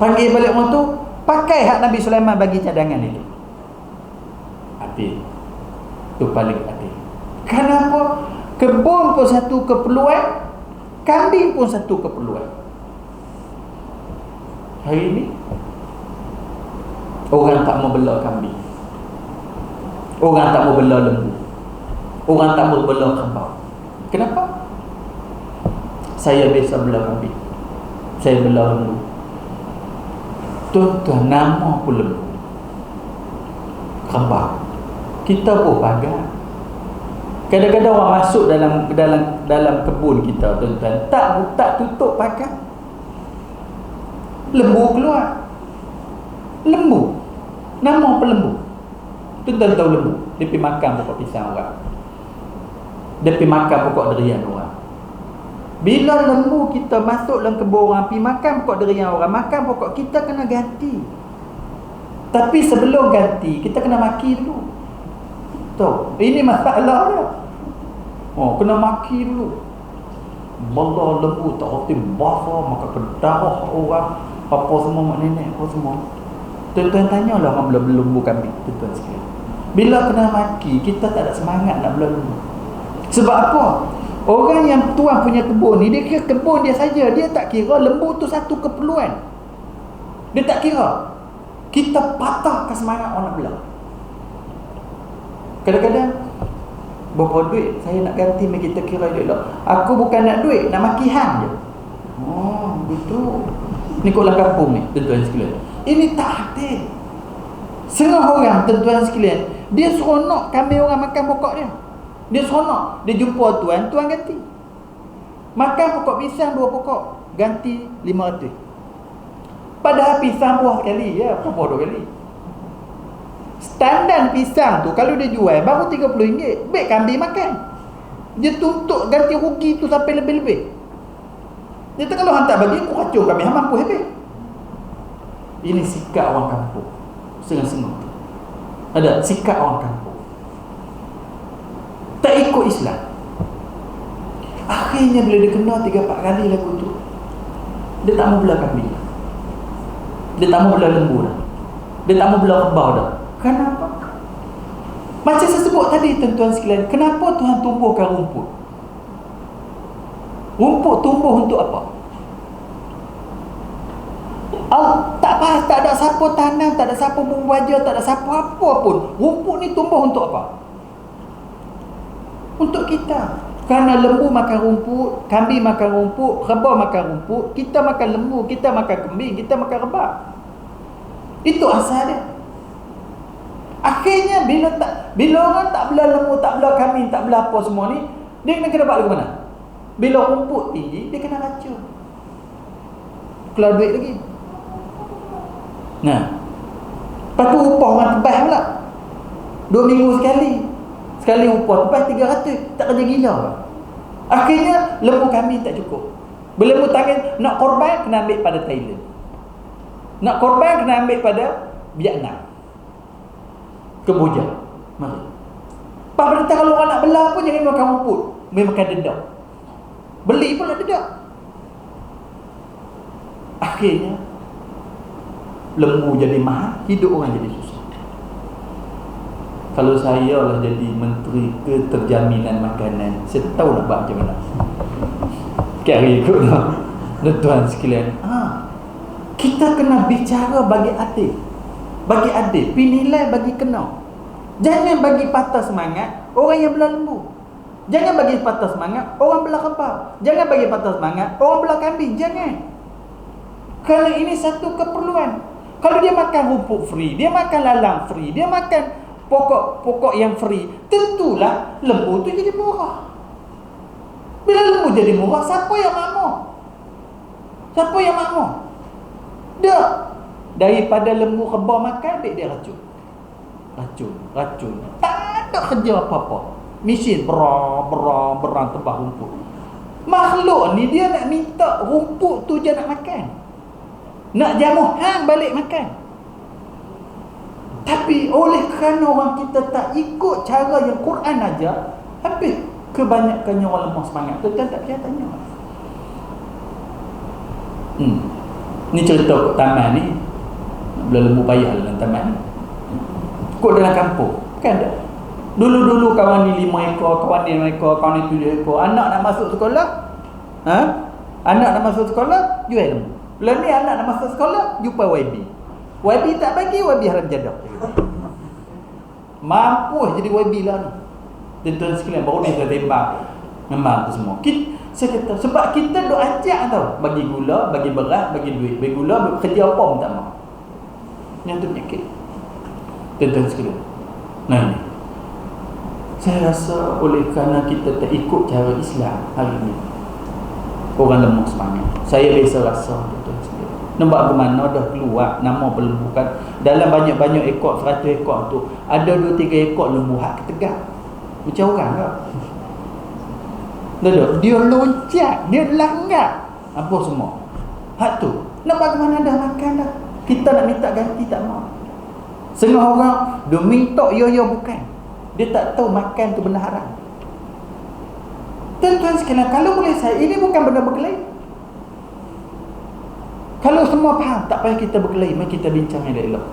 Panggil balik orang tu, pakai hak Nabi Sulaiman bagi cadangan itu. Adil. Tu paling adil. Kenapa? Kebun pun satu keperluan, kambing pun satu keperluan. Hari ini orang tak mau belah kambing, orang tak mau belah lembu, orang tak mau belah kerbau. Kenapa? Saya biasa belah kambing, saya belah lembu. Tuan-tuan, nama pun lembu, kerbau. Kita pun pagar. Kadang-kadang orang masuk dalam kebun kita, tuan-tuan, tak tutup pagar. Lembu keluar. Lembu. Nama apa lembu? Tuan-tuan tahu lembu? Dia pergi makan pokok pisang orang. Dia pergi makan pokok durian orang. Bila lembu kita masuk dalam kebun orang, pergi makan pokok durian orang, makan pokok, kita kena ganti. Tapi sebelum ganti, kita kena maki dulu. Tahu? Ini masalah dia. Kena maki dulu. Bala lembu tak reti basah, maka berdarah orang. Apa semua mak nenek, apa semua. Tuan-tuan tanyalah orang belah lembu kambing, tuan-tuan sekalian. Bila kena maki, kita tak ada semangat nak belah lembu. Sebab apa? Orang yang tuan punya kebun ni, dia kira kebun dia saja, dia tak kira lembu tu satu keperluan. Dia tak kira. Kita patahkan semangat orang nak belah. Kadang-kadang berapa duit saya nak ganti, kita kira duit lah. Aku bukan nak duit, nak maki hang je. Betul. Ni kolam kampung ni, tuan-tuan sekalian. Ini tak adil. Setengah orang, tuan-tuan sekalian, dia seronok kambing orang makan pokok dia. Dia seronok. Dia jumpa tuan ganti. Makan pokok pisang 2 pokok, ganti 500. Padahal pisang buah kali, apa 2 kali. Standar pisang tu kalau dia jual baru RM30, baik kambing makan. Dia tuntut ganti rugi tu sampai lebih-lebih. Dia kata, kalau hang tak bagi, aku racun kambing, hang mampu habis. Ini sikap orang kampung. Sengah-sengah. Ada sikap orang kampung. Tak ikut Islam. Akhirnya bila dia kena 3-4 kali lagu tu, dia tak mau belah kambing. Dia tak mau belah lembu dah. Dia tak mau belah kerbau dah. Kenapa? Macam saya sebut tadi, tuan-tuan sekalian, kenapa Tuhan tumbuhkan rumput? Rumput tumbuh untuk apa? Tak ada siapa tanam, tak ada siapa membaja, tak ada siapa apa pun. Rumput ni tumbuh untuk apa? Untuk kita. Kerana lembu makan rumput, kambing makan rumput, kerbau makan rumput, kita makan lembu, kita makan kambing, kita makan kerbau. Itu asal dia. Akhirnya bila orang tak belah lembu, tak belah kambing, tak belah apa semua ni, dia kena buat lagu mana? Bila rumput tinggi, dia kena racun. keluar duit lagi. Nah, lepas tu upah orang tebas pula 2 minggu sekali upah tebas 300, tak kerja gila apa? Akhirnya lembu kambing tak cukup. Berlembu tangan nak korban kena ambil pada Thailand, nak korban kena ambil pada Vietnam, Kemboja. Mari. Pak berita kalau orang nak belah pun jangan makan rumput, makan dedak. Beli pula dedak. Akhirnya lembu jadi mahal, hidup orang jadi susah. Kalau saya lah jadi menteri keterjaminan makanan, saya tahu nak buat macam mana. Kari ikut lah tuan sekalian. Kita kena bicara bagi adil, pinilai bagi kena. Jangan bagi patah semangat orang yang belah lembu. Jangan bagi patah semangat orang belah kebab. Jangan bagi patah semangat orang belah kambing. Jangan. Kerana ini satu keperluan. Kalau dia makan rumput free, dia makan lalang free, dia makan pokok-pokok yang free, tentulah lembu tu jadi murah. Bila lembu jadi murah, siapa yang makmur? Siapa yang makmur? Dah. Daripada lembu kebab makan, ambil dia racun. Tak ada kerja apa-apa. Mesin berang tebah rumput. Makhluk ni dia nak minta rumput tu je nak makan, nak jamu hang balik makan. Tapi oleh kerana orang kita tak ikut cara yang Quran ajar, habis kebanyakannya orang lemah semangat. Tuan tak payah tanya. Ni cerita kat taman ni. Bila lembu payah dalam taman ni. Kok dalam kampung kan ada. Dulu kawan ni 5 ekor, kawan ni 5 ekor, kawan ni 7 ekor. Anak nak masuk sekolah, anak nak masuk sekolah, jual lembu. Bila ni anak nak masuk sekolah, jumpa YB tak bagi, YB haram jadah. Mampu jadi YB lah ni. Tuan sekalian, baru ni saya tembak memang tu semua. Saya kata, sebab kita duk ajak tau, bagi gula, bagi beras, bagi duit. Bagi gula, kerja apa pun tak mahu. Yang tu penyakit. Tuan sekalian, nah ni, saya rasa oleh kerana kita tak ikut cara Islam hari ni, orang lemah semangat. Saya biasa rasa tuan sekalian, nampak ke mana dah keluar nama berlembukan. Dalam banyak-banyak ekor, 100 ekor tu, ada 2-3 ekor lembu hak ketegak macam orang ke? Dia loncat, dia langgar apa semua. Hak tu nampak ke mana dah makan dah. Kita nak minta ganti tak mau. Setengah orang dia minta ya bukan. Dia tak tahu makan tu benda haram. Tuan-tuan sekalian, kalau boleh saya, ini bukan benda berkelahi. Kalau semua faham, tak payah kita berkelahi. Mari kita bincang yang elok.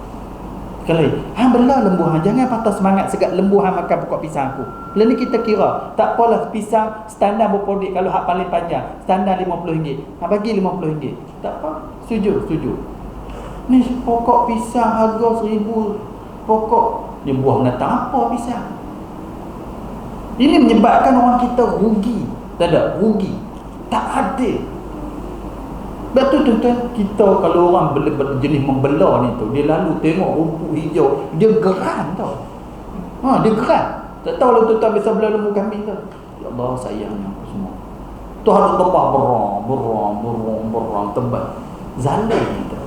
Kelahi, hang belah lembu hang, jangan patah semangat segat lembu hang makan pokok pisang aku. Bila ni kita kira, tak apalah pisang standar berapa duit. Kalau hak paling panjang, standar RM50. Hang bagi RM50. Tak apa, setuju. Ni pokok pisang harga 1,000 pokok, dia buah menatang apa pisang. Ini menyebabkan orang kita rugi. Tak ada, rugi. Tak adil. Sebab tu tuan-tuan, kita kalau orang jenis membelah ni tu, dia lalu tengok rumput hijau, dia geram tau. Dia geram. Tak tahu lah tuan-tuan bisa belah lembu kambing tu. Ya Allah, sayangnya aku semua. Tu harus tebah berang tebal. Zalim kita.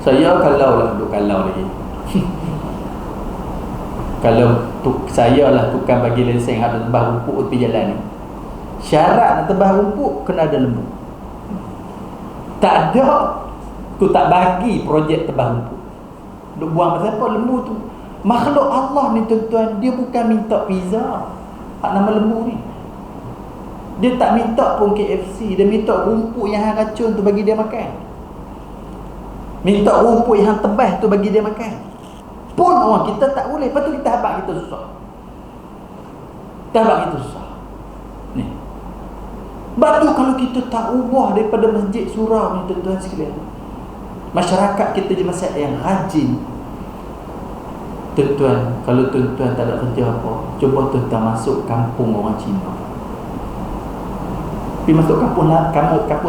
Saya kalau lagi. Kalau saya lah tukang bagi lesen ada tebah rumput tepi jalan ni, syarat nak tebah rumput kena ada lembu. Tak ada, tu tak bagi projek tebah rumput. Duk buang pasal apa lembu tu? Makhluk Allah ni tuan-tuan, dia bukan minta pizza hak nama lembu ni. Dia tak minta pun KFC, dia minta rumput yang hang racun tu bagi dia makan. Minta rumput yang tebas tu bagi dia makan. Pun orang kita tak boleh. Lepas tu kita habak kita susah. Ni. Sebab tu kalau kita tak ubah daripada masjid surau ni tuan-tuan sekalian, masyarakat kita je masyarakat yang rajin. Tuan-tuan, kalau tuan-tuan tak ada kerja apa, cuba tuan-tuan masuk kampung orang Cina. Pergi masuk kampung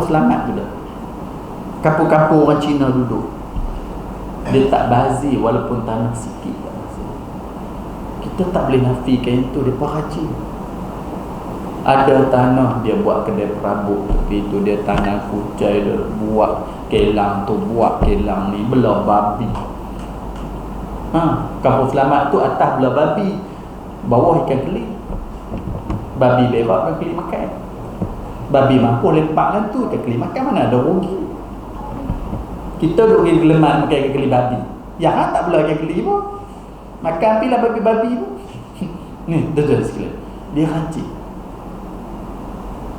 selamat tu dah. Kampung-kampung orang Cina duduk. Dia tak bazir walaupun tanah sikit tak bazir. Kita tak boleh nafikan itu, dia rajin. Ada tanah dia buat kedai perabot, tapi itu dia tanah kucai, dia buat kelang tu, buat kelang ni, belah babi. Kampung Selamat tu atas belah babi, bawah ikan keli. Babi berak dan keli makan. Babi mampu lempak kan tu, ikan keli makan, mana ada rugi. Kita duk pergi gelemat makan ikan keli babi. Yang tak belah ikan keli pun. Makan pilah babi-babi tu. Ni, tuan-tuan sekalian, dia rajin.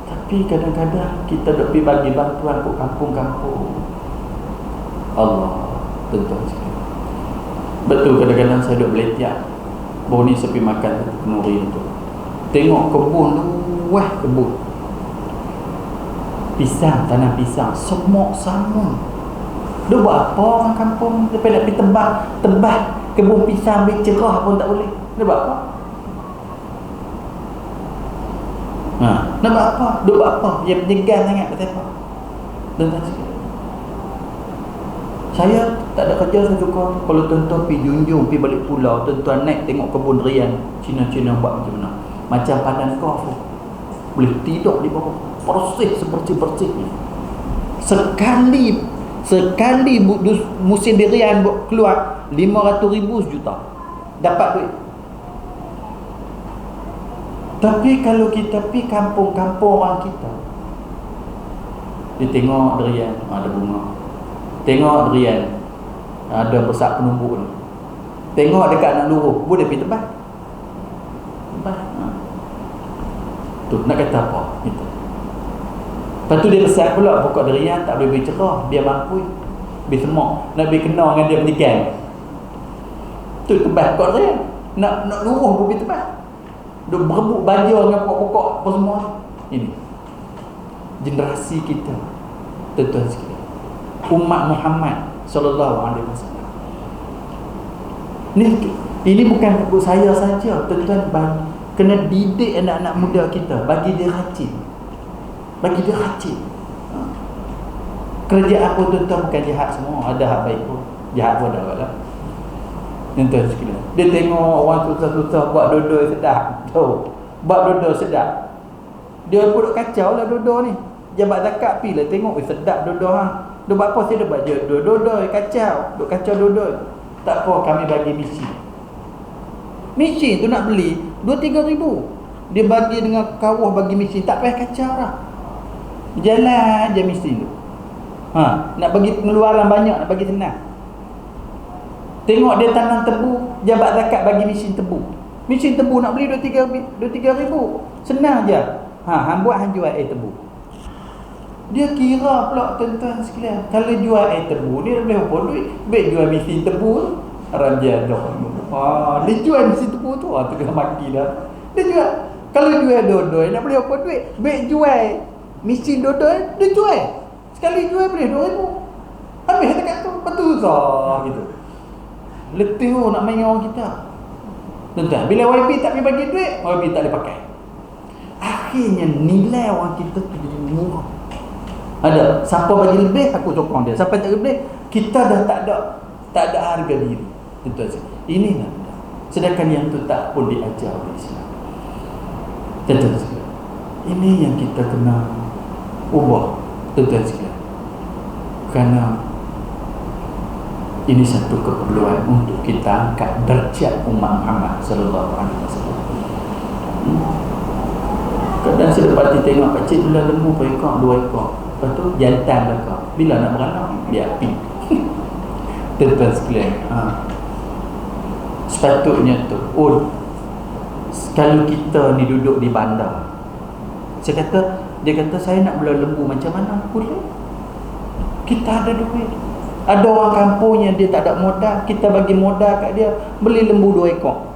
Tapi kadang-kadang kita duk pergi bagi bantuan ke kampung-kampung. Allah, tuan-tuan sekalian. Betul, kadang-kadang saya duk beletiak. Baru ni saya pergi makan satu kenuri tu. Tengok kebun luas kebun. Pisang, tanah pisang, semok sama. Dia buat apa orang kampung? Lepas nak pergi tebah kebun pisang, ambil cerah pun tak boleh. Dia buat apa? Nak buat apa? Dia buat apa? Dia penyegar sangat kata apa? Tuan-tuan sikit. Saya tak ada kerja, saya suka kalau tuan-tuan pergi junjung, pergi balik pulau, tuan-tuan naik tengok kebun durian Cina-Cina buat macam mana. Macam padang golf, boleh tidur di bawah, proses sebersih-bersihnya. Sekali musim durian keluar 500,000 sejuta dapat duit. Tapi kalau kita pergi kampung-kampung orang kita, dia tengok durian ada bunga, tengok durian ada besar penumbuk tu, tengok dekat nak luruh, boleh pergi tebas. Tu nak kata apa gitu. Lepas tu dia besar pula pokok durian tak boleh bercerah, dia mampu lebih semak, nak lebih kenal dengan dia menyegang. Tu tebas pokok durian, nak luruh pun pergi tebas. Dia berebut baja dengan pokok-pokok apa semua. Ini generasi kita, tuan-tuan sekalian, umat Muhammad sallallahu alaihi wasallam. Ini bukan untuk saya saja, tuan-tuan, kena didik anak-anak muda kita, bagi dia rajin. Kerja apa tuan-tuan bukan jahat semua, ada hak baik pun, jahat pun ada lah. Tuan-tuan sekalian, dia tengok orang susah-susah buat dodol sedap. Buat dodol sedap, dia pun kacau lah dodol ni. Jabat zakat pi lah tengok, sedap dodol hang. Dia buat apa? Saya dah buat dodol kacau dodol. Tak apa, kami bagi mesin tu nak beli 2-3 ribu, dia bagi dengan kawah, bagi mesin, tak payah kacau lah, jalan je mesin tu. Nak bagi pengeluaran banyak, nak bagi senang. Tengok dia tanam tebu, jabat zakat bagi mesin tebu. Mesin tebu nak beli 2-3 ribu, senang je. Hang buat, hang jual air tebu. Dia kira pula tuan-tuan sekalian, kalau jual air tebu dia boleh apa duit? Baik jual mesin tebu, haram jadah. Dia jual mesin tebu tu, tu kena maki dah. Dia jual. Kalau jual dodol nak boleh apa duit? Baik jual mesin dodol, dia jual. Sekali jual boleh 2,000. Habis dekat tu, betul susah gitu. Letih nak main orang kita. Tuan-tuan, bila YB tak pergi bagi duit, YB tak boleh pakai. Akhirnya nilai orang kita tu jadi murah. Ada siapa bagi lebih, aku sokong dia. Siapa tak lebih, kita dah tak ada harga diri. Tuan-tuan, ini nak. Sedangkan yang tu tak pun diajar oleh Islam. Tuan-tuan sekalian, ini yang kita kena ubah, tuan-tuan sekalian. Kerana ini satu keperluan untuk kita angkat derajat umat Muhammad sallallahu alaihi wasallam. Kadang saya dapat tengok pakcik dulu lembu berekor 2 ekor. Lepas tu jantan belakang. Bila nak beranak dia api. Tuan-tuan sekalian, sepatutnya tu kalau kita ni duduk di bandar, dia kata saya nak bela lembu macam mana? Boleh. Kita ada duit. Ada orang kampung yang dia tak ada modal, kita bagi modal kat dia, beli lembu 2 ekor,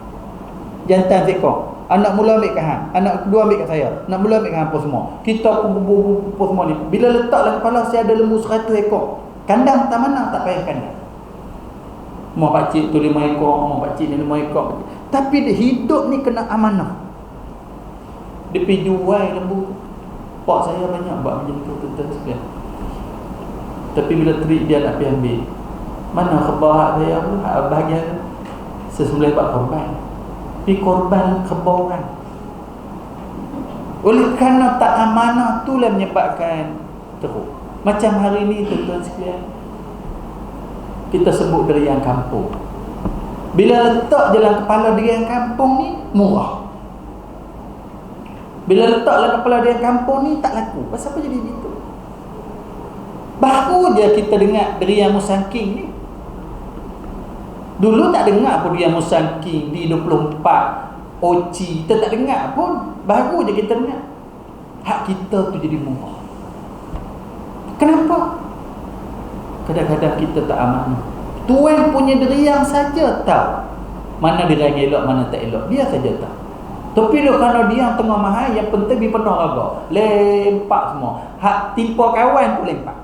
jantan seekor. Anak mula ambil kat hang, anak kedua ambil kat saya, nak mula ambil kat hang apa semua. Kita apa semua ni. Bila letak dalam kepala saya ada lembu 100 ekor, kandang tak mana, tak payah kandang. Mau pakcik tu 5 ekor, mau pakcik ni 5 ekor. Tapi dia hidup ni kena amanah. Dia pergi jual lembu. Pak saya banyak buat macam tu, tuan-tuan sekalian. Tapi bila terik dia nak pergi ambil, mana khabar saya pun bahagian sesembelih buat korban. Pergi korban khabar orang. Oleh kerana tak amanah, itulah menyebabkan teruk. Macam hari ni tuan-tuan sekalian, kita sebut deriang kampung. Bila letak dalam kepala deriang kampung ni, murah. Bila letak dalam kepala deriang kampung ni, tak laku. Pasal apa jadi begitu? Baru je kita dengar deriang musangking ni. Dulu tak dengar pun deriang musangking di 24 Oci, kita tak dengar pun. Baru je kita dengar. Hak kita tu jadi murah. Kenapa? Kadang-kadang kita tak amanah. Tuan punya deriang saja tahu mana deriang elok, mana tak elok. Dia saja tahu. Tapi kalau dia tengah mahal, yang penting dia penuh raga. Lempak semua. Hak timpa kawan pun lempak.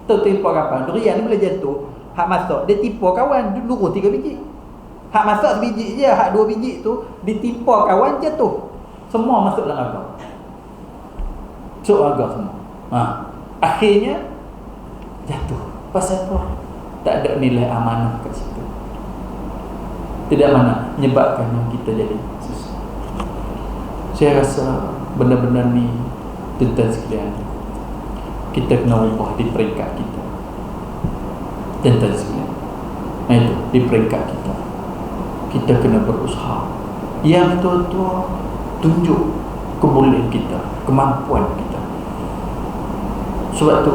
Tu timpa kawan. Deriang ni boleh jatuh. Hak masuk, dia timpa kawan. Lurus 3 biji. Hak masuk sebiji je, hak 2 biji tu ditimpa kawan, jatuh. Semua masuk dalam raga. Cuk raga semua. Akhirnya jatuh. Pasal apa? Tak ada nilai amanah kat situ. Tidak amanah, menyebabkan kita jadi susah. Saya rasa benda-benda ni, tuan-tuan sekalian, kita kena ubah di peringkat kita. Tuan-tuan sekalian, itu di peringkat kita. Kita kena berusaha. Yang tua-tua tunjuk kebolehan kita, kemampuan kita. Sebab tu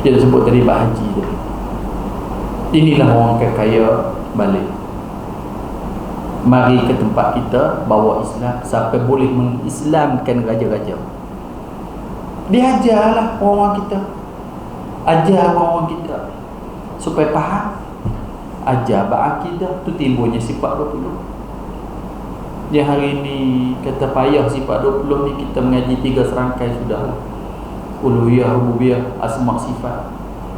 dia sebut tadi bab haji tadi. Inilah orang kaya balik. Mari ke tempat kita, bawa Islam sampai boleh mengislamkan raja-raja. Diajarlah orang-orang kita. Ajar orang-orang kita supaya faham. Ajar berakidah. Tu timbulnya sifat 20. Yang hari ni kata payah sifat 20 ni, kita mengaji 3 serangkai sudah. Uluhiyah, rububiyah, asma' sifat.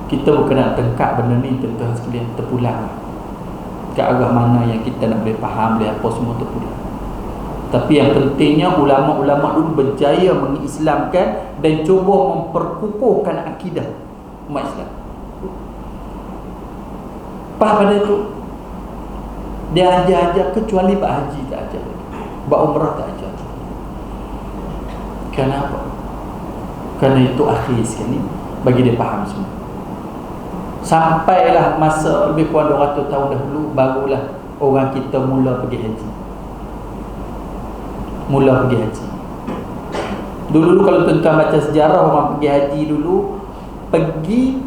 Kita bukan nak tengkak benda ni, tuan-tuan sekalian, terpulang ke arah mana yang kita nak boleh faham, boleh apa semua, terpulang. Tapi yang pentingnya ulama-ulama dulu berjaya mengislamkan dan cuba memperkukuhkan akidah umat Islam. Faham pada itu? Dia ajar-ajar, kecuali bab haji tak ajar, bab umrah tak ajar. Kenapa? Kerana itu akhir sekali bagi dia faham semua. Sampailah masa lebih kurang 200 tahun dahulu, barulah orang kita mula pergi haji. Mula pergi haji. Dulu kalau tuan-tuan baca sejarah, orang pergi haji dulu, pergi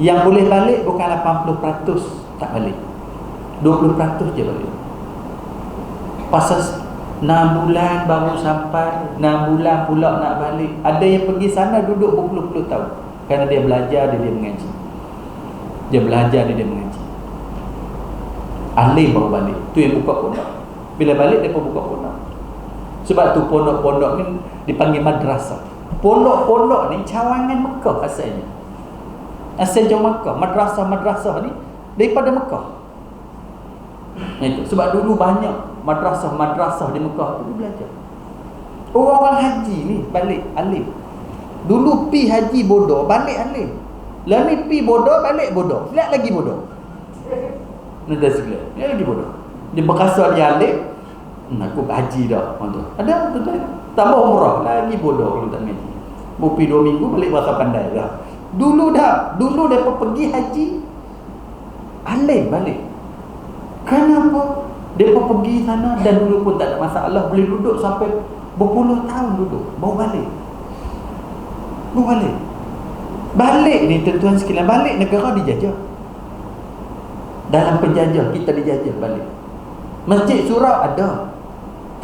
yang boleh balik bukan 80% tak balik, 20% je balik. Pasal 6 bulan baru sampai, 6 bulan pula nak balik. Ada yang pergi sana duduk berpuluh-puluh tahun. Kerana dia belajar, dia mengaji. Dia belajar, dia mengaji. Alim baru balik. Tu yang buka pondok. Bila balik, dia pun buka pondok. Sebab tu pondok-pondok ni dipanggil madrasah. Pondok-pondok ni cawangan Mekah asalnya. Asal jauh Mekah. Madrasah-madrasah ni daripada Mekah. Itu. Sebab dulu banyak madrasah-madrasah di Mekah tu belajar. Orang-orang haji ni balik alim. Dulu pi haji bodoh, balik alim. Lah ni pi bodoh, balik bodoh. Lihat lagi bodoh. Nanti sekali. Dia lagi bodoh. Dia berkasa dia alim. Aku haji dah. Ada betul. Tambah umrah lagi bodoh kalau tak ngaji. Pi 2 minggu balik rasa pandai dah. Dulu depa pergi haji alim balik. Kenapa? Mereka pergi sana dan dulu pun tak ada masalah, boleh duduk sampai berpuluh tahun duduk, baru balik. Balik ni tuan-tuan sekalian, balik negara dijajah. Dalam penjajah, kita dijajah balik. Masjid surau ada,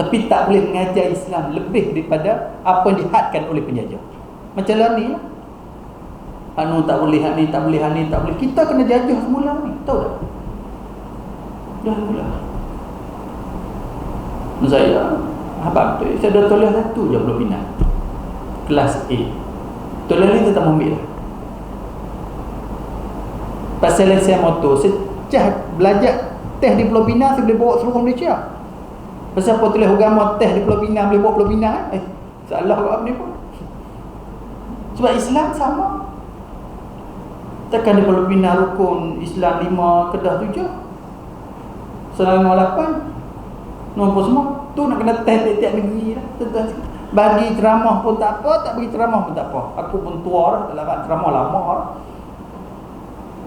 tapi tak boleh mengajar Islam lebih daripada apa yang dihadkan oleh penjajah. Macam lah ni, tak boleh hak ni, tak boleh hak ni, tak boleh. Kita kena jajah semula ni, tahu tak? Dah mula. Saya abang tu, saya dah tulis satu je Pulau Pinang, kelas A. Tulis ni tak ambil lah. Pasal lesen motor, saya belajar teh di Pulau Pinang, saya boleh bawa seluruh Malaysia. Pasal apa tulis agama teh di Pulau Pinang, boleh bawa Pulau Pinang salah apa ni pun. Sebab Islam sama. Takkan di Pulau Pinang rukun Islam 5, Kedah 7, Selangor 8, nombor semua. Tu nak kena test tiap negeri lah. Tuan-tuan, bagi ceramah pun tak apa, tak bagi ceramah pun tak apa. Aku pun tua dah, tak larat ceramah lama dah.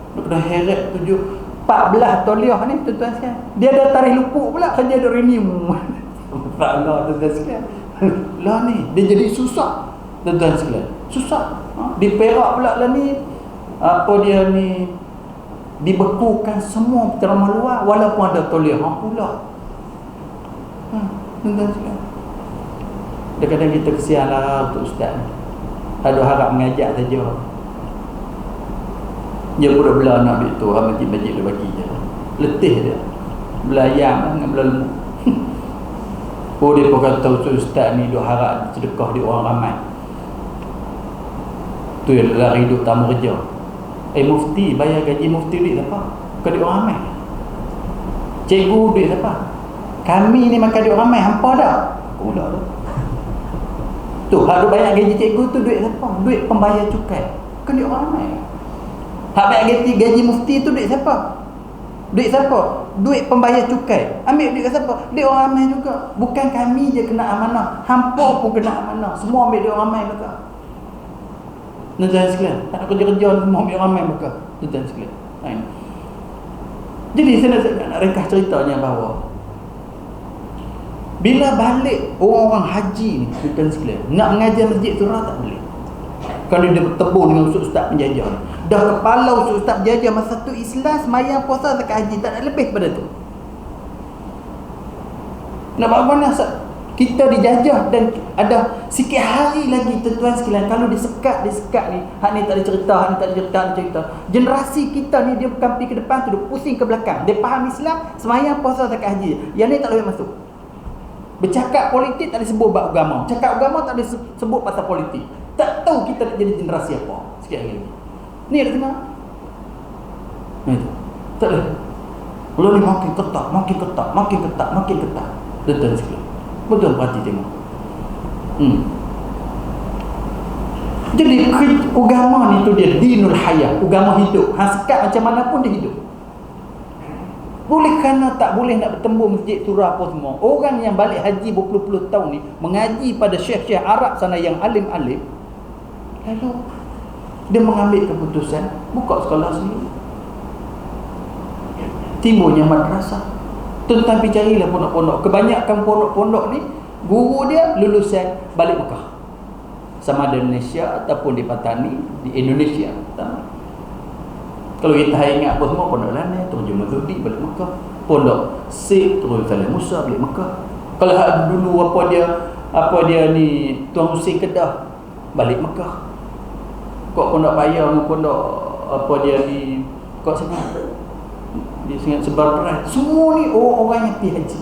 Dia kena heret 14 toliah ni tuan-tuan sekalian. Dia ada tarikh lupuk pula, kerja ada renew. Allah tuan-tuan sekalian. Lah ni dia jadi susah tuan-tuan sekalian. Susah. Di Perak pula lah ni apa dia ni dibekukan semua ceramah luar walaupun ada toliah pula. Tuan-tuan sekalian. Kadang-kadang kita kesian lah untuk ustaz ni. Ada harap mengajak saja. Dia pun dah belah anak duit tu, masjid-masjid dia bagi je. Letih dia. Belah ayam dengan belah lembu. Oh, dia pun kata ustaz ni duk harap sedekah di orang ramai. Tu yang lari duk tamu kerja. Mufti, bayar gaji mufti duit siapa? Bukan duit orang ramai. Cikgu duit siapa? Kami ni makan duit orang ramai, hampa dah. Aku pula tu. Tu, harus bayar gaji cikgu tu duit siapa? Duit pembayar cukai. Bukan duit orang ramai. Hak bayar gaji mufti tu duit siapa? Duit siapa? Duit pembayar cukai. Ambil duit siapa? Duit orang ramai juga. Bukan kami je kena amanah, hampa pun kena amanah. Semua ambil duit orang ramai mereka. Tuan-tuan sekalian, tak nak kerja-kerja semua ambil orang ramai mereka. Tuan-tuan sekalian. Jadi saya nak ringkas ceritanya bahawa bila balik orang-orang haji ni, tuan-tuan sekalian, nak mengajar masjid surah tak boleh. Kalau dia bertemu dengan ustaz penjajah, dah kepala ustaz penjajah masa tu Islam, semayang, puasa, zakat haji, tak ada lebih pada tu. Nak buat mana kita dijajah dan ada sikit hari lagi tuan-tuan sekalian, kalau disekat ni, hak ni tak ada cerita, hak ni tak ada cerita. Generasi kita ni dia bukan pergi ke depan tu, dia pusing ke belakang. Dia faham Islam, semayang, puasa, zakat haji. Yang ni tak boleh masuk. Bercakap politik tak boleh sebut bab agama. Cakap agama tak boleh sebut pasal politik. Tak tahu kita nak jadi generasi apa sikit hari ni. Ni ada tengok. Ni tu. Tak ada. Kalau ni makin ketat. Betul sekali. Betul perhati tengok. Jadi agama ni tu dia dinul hayah, agama hidup. Sekat macam mana pun dia hidup. Boleh kerana tak boleh nak bertemu masjid surah apa semua. Orang yang balik haji berpuluh-puluh tahun ni mengaji pada syekh-syekh Arab sana yang alim-alim, lalu dia mengambil keputusan buka sekolah sendiri. Timbulnya madrasah. Tuan-tuan pergi carilah pondok-pondok. Kebanyakan pondok-pondok ni guru dia lulusan balik Mekah. Sama ada Malaysia ataupun di Patani, di Indonesia. Kalau kita ingat apa semua, pondok Lana, Turun Mazudi balik Mekah. Pondok Sik, Turun Saleh Musa balik Mekah. Kalau dulu apa dia ni Tuan Husin Kedah balik Mekah. Kok pondok Payah, pondok apa dia ni kok sangat dia sangat sebar perai. Semua ni orang yang pergi haji.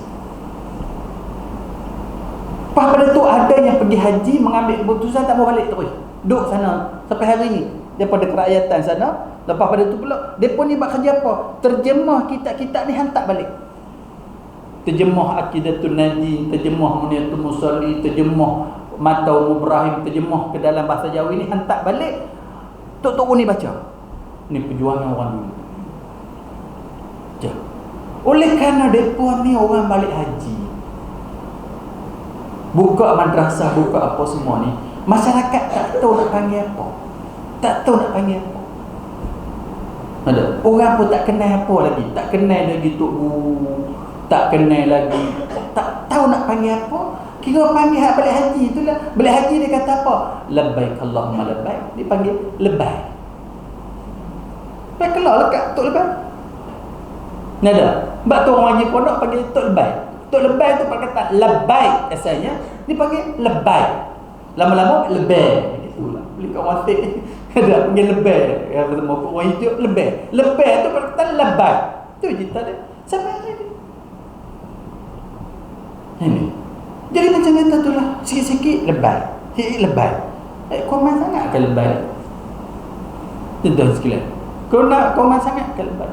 Lepas pada tu ada yang pergi haji mengambil keputusan tak mau balik terus. Duduk sana sampai hari ni. Daripada kerakyatan sana. Lepas pada tu pula, mereka ni buat kerja apa? Terjemah kitab-kitab ni hantar balik. Terjemah Aqidatul Naji, terjemah Muniatul Musalli, terjemah Matau Ibrahim, terjemah ke dalam bahasa Jawa ni hantar balik. Tok-tok ni baca. Ni perjuangan orang dulu. Oleh kerana mereka ni orang balik haji, buka madrasah, buka apa semua ni, masyarakat tak tahu nak panggil apa. Tak tahu nak panggil apa. Ada orang pun tak kenal apa lagi, tak kenal lagi tok guru, tak kenal lagi, tak tahu nak panggil apa. Kira panggil hak balik haji itulah. Balik haji dia kata apa? Labbaik Allahumma labbaik. Dia panggil lebay. Baik keluar lekat tok lebay. Nada. Sebab tu orang haji pondok panggil tok lebay. Tok lebay tu perkataan labbaik asalnya, dia panggil lebay. Lama-lama lebay. Itulah. Beli kat wasik ada panggil lebay. Ya betul mau orang hijau lebay. Lebay tu perkataan lebay. Tu cerita dia. Sampai hari ni. Ini. Jadi macam kata tu lah. Sikit-sikit lebay. Sikit lebay. Komen sangat ke lebay? Tuan-tuan sekalian. Kau nak komen sangat ke lebay?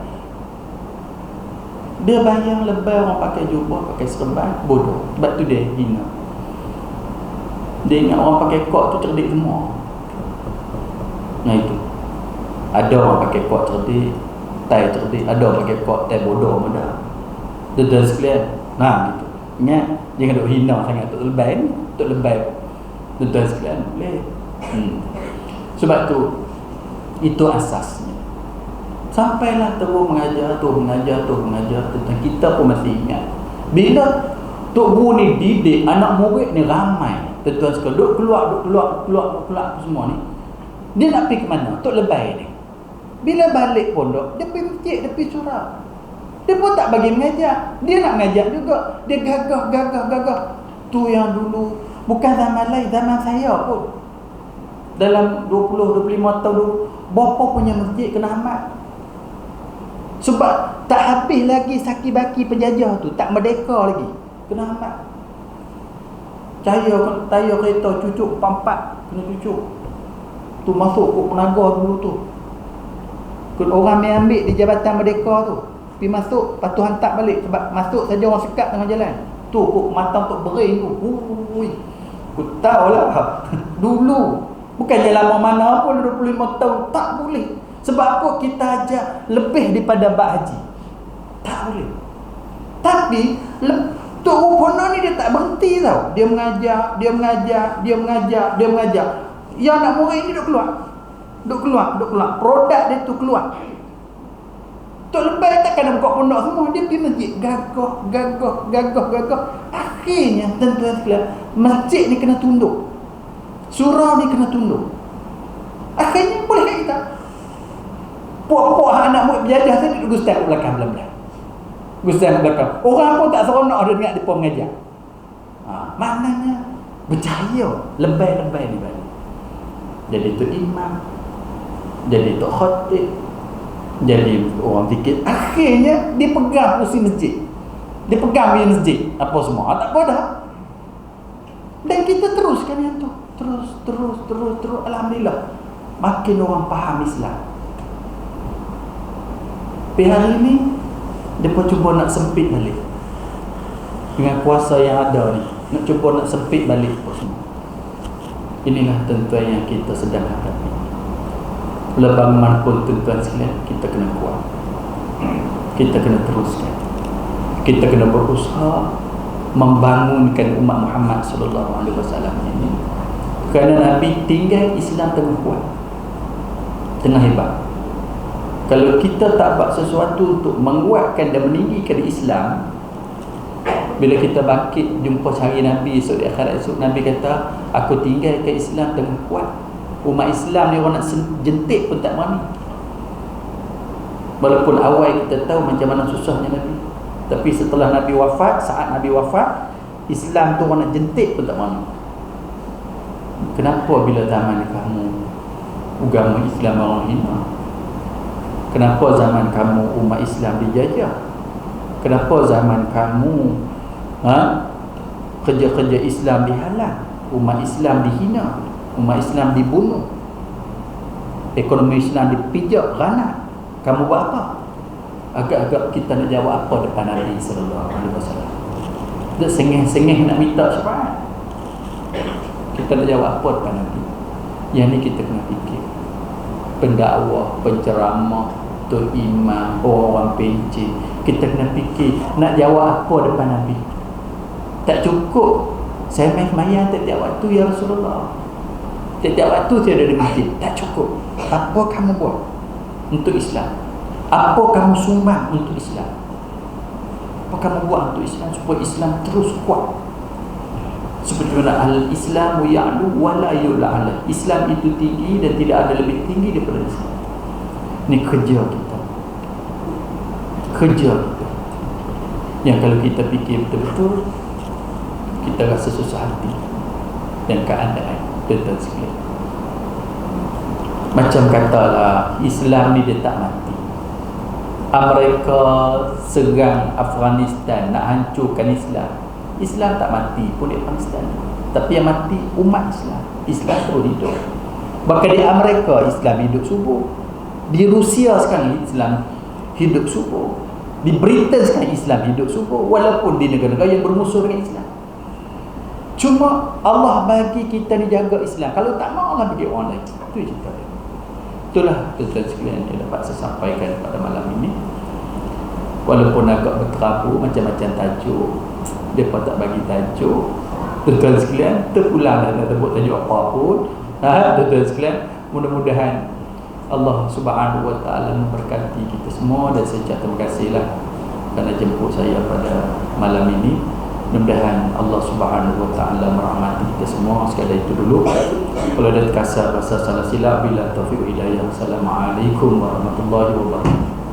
Dia bayang lebay orang pakai jubah, pakai serban, bodoh. Sebab tu dia hina. Dia ingat orang pakai kot tu cerdik semua. Nah itu. Ada orang pakai kot cerdik, tai cerdik. Ada orang pakai kot tai bodoh mudah. Tuan-tuan sekalian. Nah gitu. Ingat, jangan duk hina sangat Tok Lebay ni. Tok Lebay tuan-tuan sekalian boleh. Sebab tu itu asasnya. Sampailah terus mengajar tentang kita pun masih ingat. Bila Tok Guru ni didik anak murid ni ramai, tuan-tuan sekalian duk keluar semua ni. Dia nak pergi ke mana? Tok Lebay ni. Bila balik pondok, dia pergi masjid, dia pergi surau. Dia pun tak bagi mengajar. Dia nak mengajar juga. Dia gagah. Tu yang dulu, bukan zaman lain, zaman saya pun. Dalam 20-25 tahun dulu, bapa punya masjid kena amat. Sebab tak habis lagi saki-baki penjajah tu, tak merdeka lagi, kena amat. Tayar kereta cucuk pampat, kena cucuk. Tu masuk ke penaga dulu tu. Orang yang ambil di Jabatan Merdeka tu, pergi masuk, lepas tu hantar balik. Sebab masuk saja orang sekat tengah jalan. Tu kok mata Tok Bering tu. Aku tahu lah. Dulu bukannya lama mana pun 25 tahun tak boleh. Sebab apa? Kita ajar lebih daripada bab haji. Tak boleh. Tapi Tok Upono ni dia tak berhenti tau. Dia mengajar. Yang anak murid ni duk keluar. Produk dia tu keluar. Tok Lebay takkan nak buka pondok semua. Dia pergi masjid. Gagah. Akhirnya tuan-tuan sekalian, masjid ni kena tunduk. Surau ni kena tunduk. Akhirnya boleh kat kita. Puak-puak anak murid berjadah saya duduk gustaf kat belakang. Gustaf kat belakang. Orang pun tak seronok dia dengar dia mengajar. Maknanya berjaya. Lebay ni balik. Jadi tu imam, jadi tu khatib, jadi orang fikir. Akhirnya dia pegang kursi masjid, dia pegang bilik masjid, apa semua tak apa dah. Dan kita teruskan yang tu, terus. Alhamdulillah, makin orang faham Islam. Hari ini depa cuba nak sempit balik dengan kuasa yang ada ni, nak cuba nak sempit balik apa semua. Inilah tuan-tuan yang kita sedang hadapi. Bagaimanapun tuan-tuan sekalian, kita kena kuat. Kita kena teruskan. Kita kena berusaha membangunkan umat Muhammad sallallahu alaihi wasallam ini. Kerana Nabi tinggal Islam tengah kuat, tengah hebat. Kalau kita tak buat sesuatu untuk menguatkan dan meninggikan Islam, bila kita bangkit jumpa cari Nabi esok di akhirat esok, Nabi kata, aku tinggalkan Islam tengah kuat. Umat Islam ni orang nak jentik pun tak berani. Walaupun awal kita tahu macam mana susahnya Nabi, tapi setelah Nabi wafat, saat Nabi wafat, Islam tu orang nak jentik pun tak berani. Kenapa bila zaman kamu agama Islam orang hina? Kenapa zaman kamu umat Islam dijajah? Kenapa zaman kamu kerja-kerja Islam dihalang, umat Islam dihina, umat Islam dibunuh, ekonomi Islam dipijak ranah? Kamu buat apa? Agak-agak kita nak jawab apa depan Nabi sallallahu alaihi wasallam? Dia sengih-sengih nak minta syafaat. Kita nak jawab apa depan Nabi? Yang ni kita kena fikir. Pendakwah, penceramah, tu imam, orang pencik, kita kena fikir nak jawab apa depan Nabi. Tak cukup saya main semayang tiap-tiap waktu ya Rasulullah, tiap-tiap waktu saya ada di masjid. Tak cukup. Apa kamu buat untuk Islam? Apa kamu sumbang untuk Islam? Apa kamu buat untuk Islam supaya Islam terus kuat? Seperti mana al-Islamu ya'lu wa la yu'la. Islam itu tinggi dan tidak ada lebih tinggi daripada Islam. Ini kerja kita. Yang kalau kita fikir betul-betul, kita rasa susah hati dan keadaan tuan-tuan sekalian. Macam katalah Islam ni dia tak mati. Amerika serang Afghanistan nak hancurkan Islam. Islam tak mati pun di Afghanistan, tapi yang mati umat Islam. Islam terus hidup. Bahkan di Amerika Islam hidup subur. Di Rusia sekarang Islam hidup subur. Di Britain sekarang Islam hidup subur, walaupun di negara-negara yang bermusuh dengan Islam. Cuma Allah bagi kita dijaga Islam. Kalau tak mau Allah bagi orang lain. Itu cerita dia. Itulah tuan-tuan sekalian yang dapat saya sampaikan pada malam ini. Walaupun agak berterabur macam-macam tajuk, Depa tak bagi tajuk. Tuan-tuan sekalian, terpulang dah tak buat tajuk apa pun. Tuan-tuan sekalian, mudah-mudahan Allah Subhanahu Wa Taala memberkati kita semua. Dan saya ucap terima kasihlah kerana jemput saya pada malam ini. Mudah-mudahan Allah Subhanahu Wa Taala merahmati kita semua. Sekadar itu dulu. Kalau ada terkasar rasa salah silap, bila taufiq hidayah. Assalamualaikum warahmatullahi wabarakatuh.